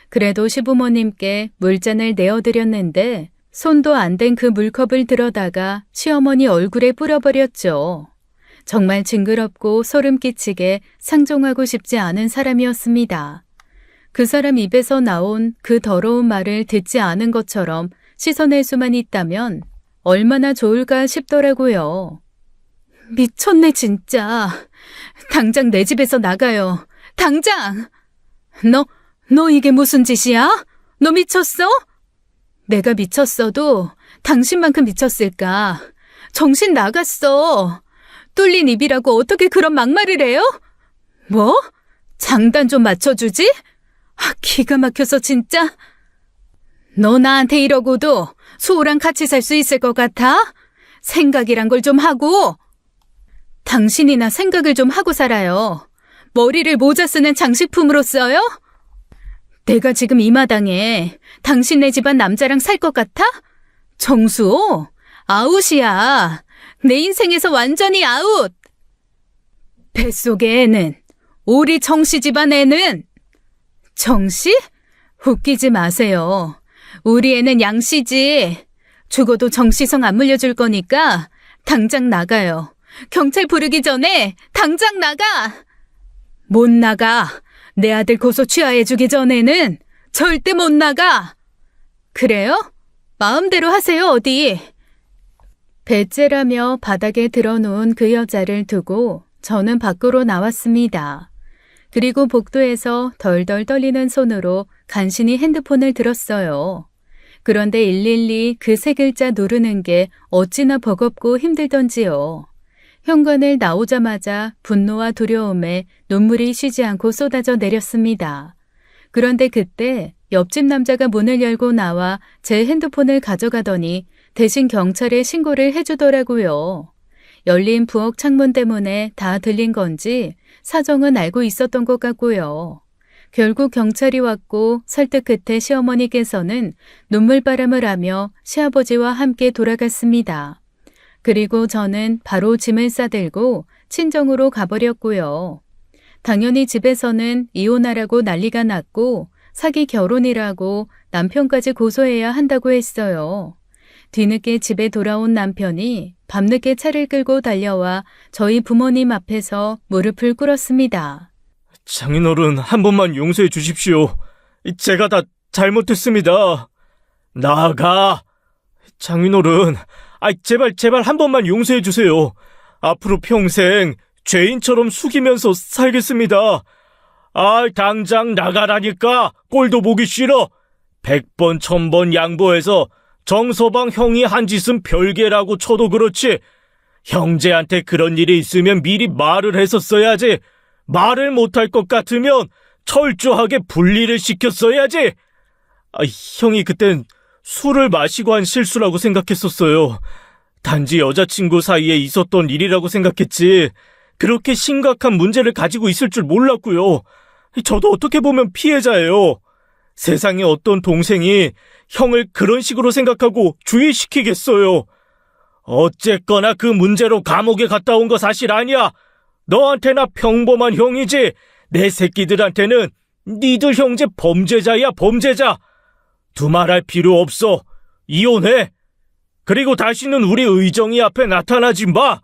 그래도 시부모님께 물잔을 내어드렸는데 손도 안 댄 그 물컵을 들어다가 시어머니 얼굴에 뿌려버렸죠. 정말 징그럽고 소름 끼치게 상종하고 싶지 않은 사람이었습니다. 그 사람 입에서 나온 그 더러운 말을 듣지 않은 것처럼 씻어낼 수만 있다면 얼마나 좋을까 싶더라고요. 미쳤네 진짜. 당장 내 집에서 나가요. 당장! 너 이게 무슨 짓이야? 너 미쳤어? 내가 미쳤어도 당신만큼 미쳤을까? 정신 나갔어. 뚫린 입이라고 어떻게 그런 막말을 해요? 뭐? 장단 좀 맞춰주지? 기가 막혀서 진짜. 너 나한테 이러고도 수호랑 같이 살 수 있을 것 같아? 생각이란 걸 좀 하고. 당신이나 생각을 좀 하고 살아요. 머리를 모자 쓰는 장식품으로 써요? 내가 지금 이 마당에 당신네 집안 남자랑 살 것 같아? 정수호? 아웃이야. 내 인생에서 완전히 아웃. 뱃속의 애는, 우리 정씨 집안 애는. 정씨? 웃기지 마세요. 우리 애는 양씨지. 죽어도 정씨성 안 물려줄 거니까 당장 나가요. 경찰 부르기 전에 당장 나가. 못 나가. 내 아들 고소 취하해주기 전에는 절대 못 나가. 그래요? 마음대로 하세요, 어디. 배째라며 바닥에 드러놓은 그 여자를 두고 저는 밖으로 나왔습니다. 그리고 복도에서 덜덜 떨리는 손으로 간신히 핸드폰을 들었어요. 그런데 112 그 세 글자 누르는 게 어찌나 버겁고 힘들던지요. 현관을 나오자마자 분노와 두려움에 눈물이 쉬지 않고 쏟아져 내렸습니다. 그런데 그때 옆집 남자가 문을 열고 나와 제 핸드폰을 가져가더니 대신 경찰에 신고를 해주더라고요. 열린 부엌 창문 때문에 다 들린 건지 사정은 알고 있었던 것 같고요. 결국 경찰이 왔고 설득 끝에 시어머니께서는 눈물바람을 하며 시아버지와 함께 돌아갔습니다. 그리고 저는 바로 짐을 싸들고 친정으로 가버렸고요. 당연히 집에서는 이혼하라고 난리가 났고 사기 결혼이라고 남편까지 고소해야 한다고 했어요. 뒤늦게 집에 돌아온 남편이 밤늦게 차를 끌고 달려와 저희 부모님 앞에서 무릎을 꿇었습니다. 장인어른 한 번만 용서해 주십시오. 제가 다 잘못했습니다. 나가. 장인어른, 제발 한 번만 용서해 주세요. 앞으로 평생 죄인처럼 숙이면서 살겠습니다. 당장 나가라니까. 꼴도 보기 싫어. 100번 1000번 양보해서 정서방 형이 한 짓은 별개라고 쳐도 그렇지. 형제한테 그런 일이 있으면 미리 말을 했었어야지. 말을 못할 것 같으면 철저하게 분리를 시켰어야지. 형이 그땐 술을 마시고 한 실수라고 생각했었어요. 단지 여자친구 사이에 있었던 일이라고 생각했지. 그렇게 심각한 문제를 가지고 있을 줄 몰랐고요. 저도 어떻게 보면 피해자예요. 세상에 어떤 동생이 형을 그런 식으로 생각하고 주의시키겠어요. 어쨌거나 그 문제로 감옥에 갔다 온 거 사실 아니야. 너한테나 평범한 형이지. 내 새끼들한테는 니들 형제 범죄자야, 범죄자. 두말할 필요 없어. 이혼해. 그리고 다시는 우리 의정이 앞에 나타나지 마.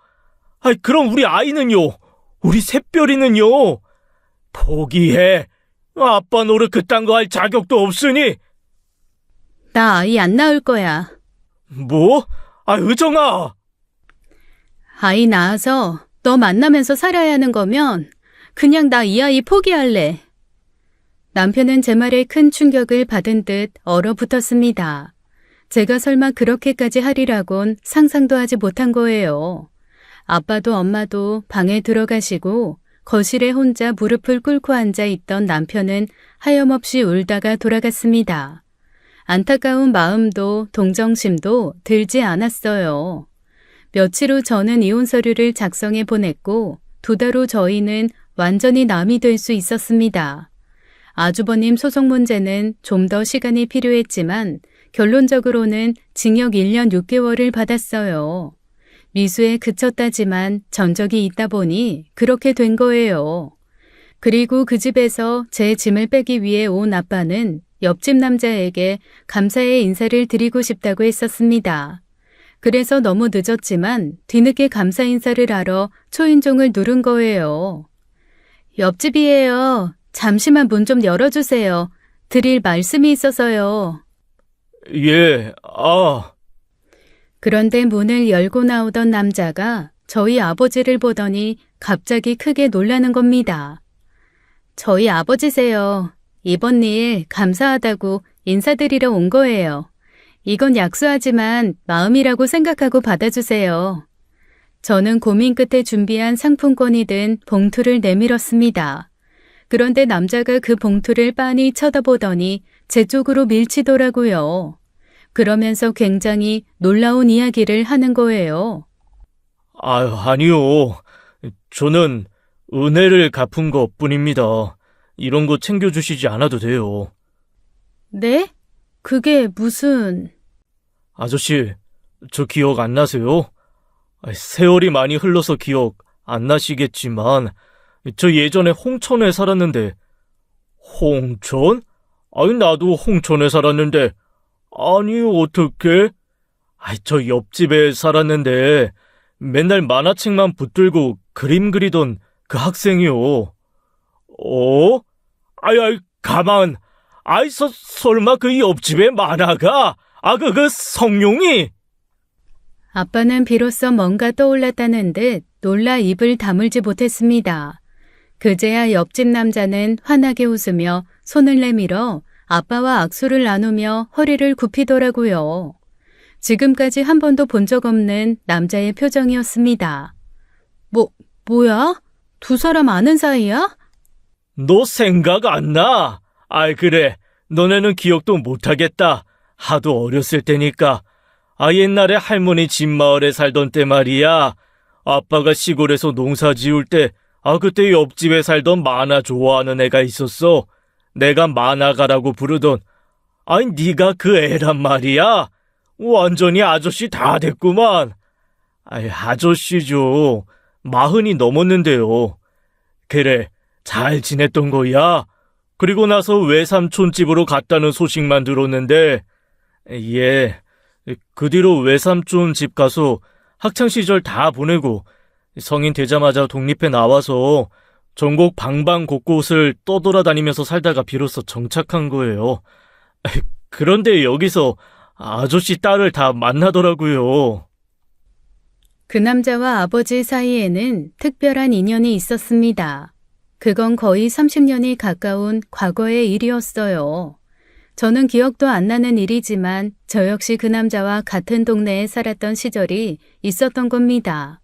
그럼 우리 아이는요? 우리 샛별이는요? 포기해. 아빠 노릇 그딴 거 할 자격도 없으니. 나 아이 안 낳을 거야. 뭐? 의정아. 아이 낳아서 너 만나면서 살아야 하는 거면 그냥 나 이 아이 포기할래. 남편은 제 말에 큰 충격을 받은 듯 얼어붙었습니다. 제가 설마 그렇게까지 하리라곤 상상도 하지 못한 거예요. 아빠도 엄마도 방에 들어가시고 거실에 혼자 무릎을 꿇고 앉아 있던 남편은 하염없이 울다가 돌아갔습니다. 안타까운 마음도 동정심도 들지 않았어요. 며칠 후 저는 이혼 서류를 작성해 보냈고 2달 후 저희는 완전히 남이 될 수 있었습니다. 아주버님 소송 문제는 좀 더 시간이 필요했지만 결론적으로는 징역 1년 6개월을 받았어요. 미수에 그쳤다지만 전적이 있다 보니 그렇게 된 거예요. 그리고 그 집에서 제 짐을 빼기 위해 온 아빠는 옆집 남자에게 감사의 인사를 드리고 싶다고 했었습니다. 그래서 너무 늦었지만 뒤늦게 감사 인사를 하러 초인종을 누른 거예요. 옆집이에요. 잠시만 문 좀 열어주세요. 드릴 말씀이 있어서요. 예, 그런데 문을 열고 나오던 남자가 저희 아버지를 보더니 갑자기 크게 놀라는 겁니다. 저희 아버지세요. 이번 일 감사하다고 인사드리러 온 거예요. 이건 약소하지만 마음이라고 생각하고 받아주세요. 저는 고민 끝에 준비한 상품권이 든 봉투를 내밀었습니다. 그런데 남자가 그 봉투를 빤히 쳐다보더니 제 쪽으로 밀치더라고요. 그러면서 굉장히 놀라운 이야기를 하는 거예요. 아니요. 저는 은혜를 갚은 것 뿐입니다. 이런 거 챙겨주시지 않아도 돼요. 네? 그게 무슨... 아저씨, 저 기억 안 나세요? 세월이 많이 흘러서 기억 안 나시겠지만 저 예전에 홍천에 살았는데. 홍천? 나도 홍천에 살았는데. 아니, 어떡해? 저 옆집에 살았는데 맨날 만화책만 붙들고 그림 그리던 그 학생이요. 가만. 설마 그 옆집에 만화가? 그 성룡이? 아빠는 비로소 뭔가 떠올랐다는 듯 놀라 입을 다물지 못했습니다. 그제야 옆집 남자는 환하게 웃으며 손을 내밀어 아빠와 악수를 나누며 허리를 굽히더라고요. 지금까지 한 번도 본 적 없는 남자의 표정이었습니다. 뭐야? 두 사람 아는 사이야? 너 생각 안 나? 그래. 너네는 기억도 못하겠다. 하도 어렸을 때니까. 옛날에 할머니 집 마을에 살던 때 말이야. 아빠가 시골에서 농사 지을 때 그때 옆집에 살던 만화 좋아하는 애가 있었어. 내가 만화가라고 부르던. 네가 그 애란 말이야. 완전히 아저씨 다 됐구만. 아저씨죠. 40이 넘었는데요. 그래, 잘 지냈던 거야. 그리고 나서 외삼촌 집으로 갔다는 소식만 들었는데, 예, 그 뒤로 외삼촌 집 가서 학창시절 다 보내고 성인 되자마자 독립해 나와서 전국 방방곳곳을 떠돌아다니면서 살다가 비로소 정착한 거예요. 그런데 여기서 아저씨 딸을 다 만나더라고요. 그 남자와 아버지 사이에는 특별한 인연이 있었습니다. 그건 거의 30년이 가까운 과거의 일이었어요. 저는 기억도 안 나는 일이지만 저 역시 그 남자와 같은 동네에 살았던 시절이 있었던 겁니다.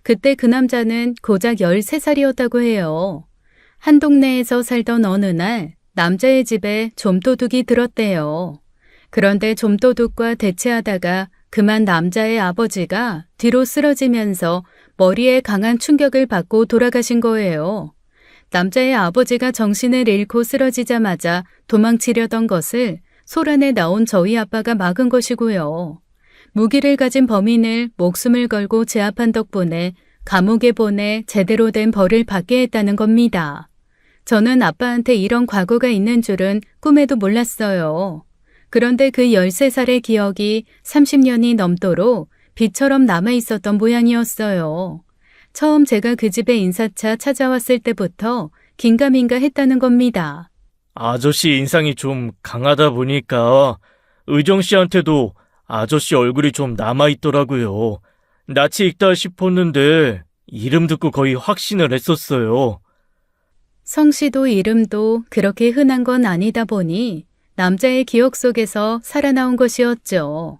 그때 그 남자는 고작 13살이었다고 해요. 한 동네에서 살던 어느 날 남자의 집에 좀도둑이 들었대요. 그런데 좀도둑과 대치하다가 그만 남자의 아버지가 뒤로 쓰러지면서 머리에 강한 충격을 받고 돌아가신 거예요. 남자의 아버지가 정신을 잃고 쓰러지자마자 도망치려던 것을 소란에 나온 저희 아빠가 막은 것이고요. 무기를 가진 범인을 목숨을 걸고 제압한 덕분에 감옥에 보내 제대로 된 벌을 받게 했다는 겁니다. 저는 아빠한테 이런 과거가 있는 줄은 꿈에도 몰랐어요. 그런데 그 13살의 기억이 30년이 넘도록 빛처럼 남아있었던 모양이었어요. 처음 제가 그 집에 인사차 찾아왔을 때부터 긴가민가 했다는 겁니다. 아저씨 인상이 좀 강하다 보니까 의정 씨한테도 아저씨 얼굴이 좀 남아있더라고요. 낯이 익다 싶었는데 이름 듣고 거의 확신을 했었어요. 성씨도 이름도 그렇게 흔한 건 아니다 보니 남자의 기억 속에서 살아나온 것이었죠.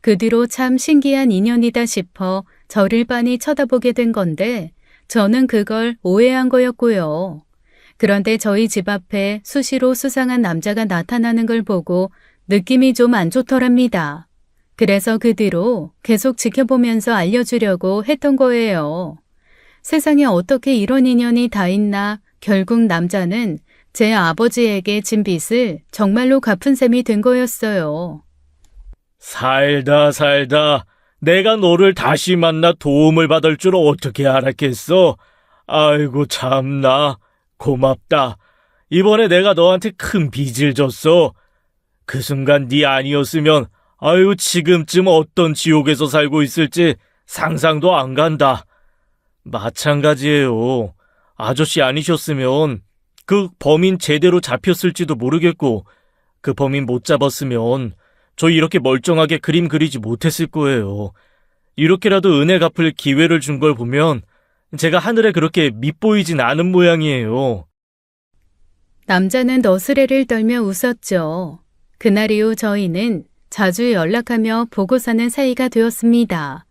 그 뒤로 참 신기한 인연이다 싶어 저를 빤히 쳐다보게 된 건데 저는 그걸 오해한 거였고요. 그런데 저희 집 앞에 수시로 수상한 남자가 나타나는 걸 보고 느낌이 좀 안 좋더랍니다. 그래서 그 뒤로 계속 지켜보면서 알려주려고 했던 거예요. 세상에 어떻게 이런 인연이 다 있나. 결국 남자는 제 아버지에게 진 빚을 정말로 갚은 셈이 된 거였어요. 살다 내가 너를 다시 만나 도움을 받을 줄 어떻게 알았겠어? 아이고 참나 고맙다. 이번에 내가 너한테 큰 빚을 졌어. 그 순간 네 아니었으면 아유 지금쯤 어떤 지옥에서 살고 있을지 상상도 안 간다. 마찬가지예요. 아저씨 아니셨으면 그 범인 제대로 잡혔을지도 모르겠고 그 범인 못 잡았으면 저 이렇게 멀쩡하게 그림 그리지 못했을 거예요. 이렇게라도 은혜 갚을 기회를 준 걸 보면 제가 하늘에 그렇게 밉보이진 않은 모양이에요. 남자는 너스레를 떨며 웃었죠. 그날 이후 저희는 자주 연락하며 보고 사는 사이가 되었습니다.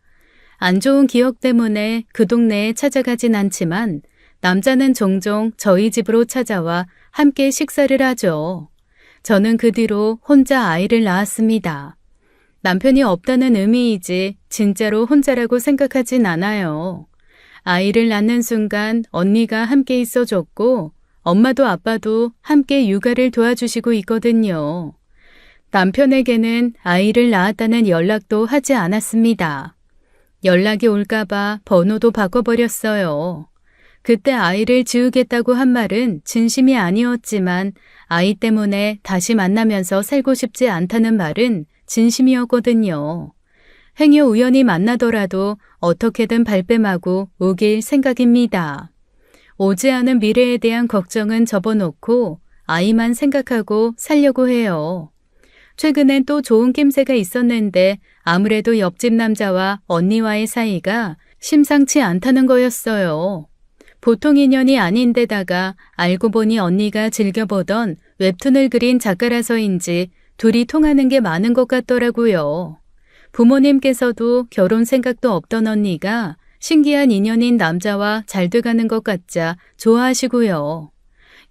안 좋은 기억 때문에 그 동네에 찾아가진 않지만 남자는 종종 저희 집으로 찾아와 함께 식사를 하죠. 저는 그 뒤로 혼자 아이를 낳았습니다. 남편이 없다는 의미이지 진짜로 혼자라고 생각하진 않아요. 아이를 낳는 순간 언니가 함께 있어줬고 엄마도 아빠도 함께 육아를 도와주시고 있거든요. 남편에게는 아이를 낳았다는 연락도 하지 않았습니다. 연락이 올까봐 번호도 바꿔버렸어요. 그때 아이를 지우겠다고 한 말은 진심이 아니었지만 아이 때문에 다시 만나면서 살고 싶지 않다는 말은 진심이었거든요. 행여 우연히 만나더라도 어떻게든 발뺌하고 우길 생각입니다. 오지 않은 미래에 대한 걱정은 접어놓고 아이만 생각하고 살려고 해요. 최근엔 또 좋은 낌새가 있었는데 아무래도 옆집 남자와 언니와의 사이가 심상치 않다는 거였어요. 보통 인연이 아닌데다가 알고 보니 언니가 즐겨보던 웹툰을 그린 작가라서인지 둘이 통하는 게 많은 것 같더라고요. 부모님께서도 결혼 생각도 없던 언니가 신기한 인연인 남자와 잘 돼가는 것 같자 좋아하시고요.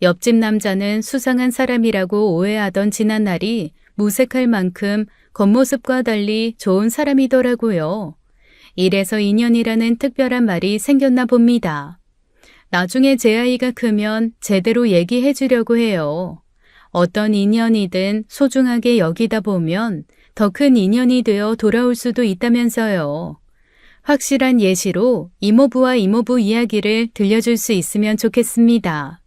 옆집 남자는 수상한 사람이라고 오해하던 지난날이 무색할 만큼 겉모습과 달리 좋은 사람이더라고요. 이래서 인연이라는 특별한 말이 생겼나 봅니다. 나중에 제 아이가 크면 제대로 얘기해 주려고 해요. 어떤 인연이든 소중하게 여기다 보면 더 큰 인연이 되어 돌아올 수도 있다면서요. 확실한 예시로 이모부와 이모부 이야기를 들려줄 수 있으면 좋겠습니다.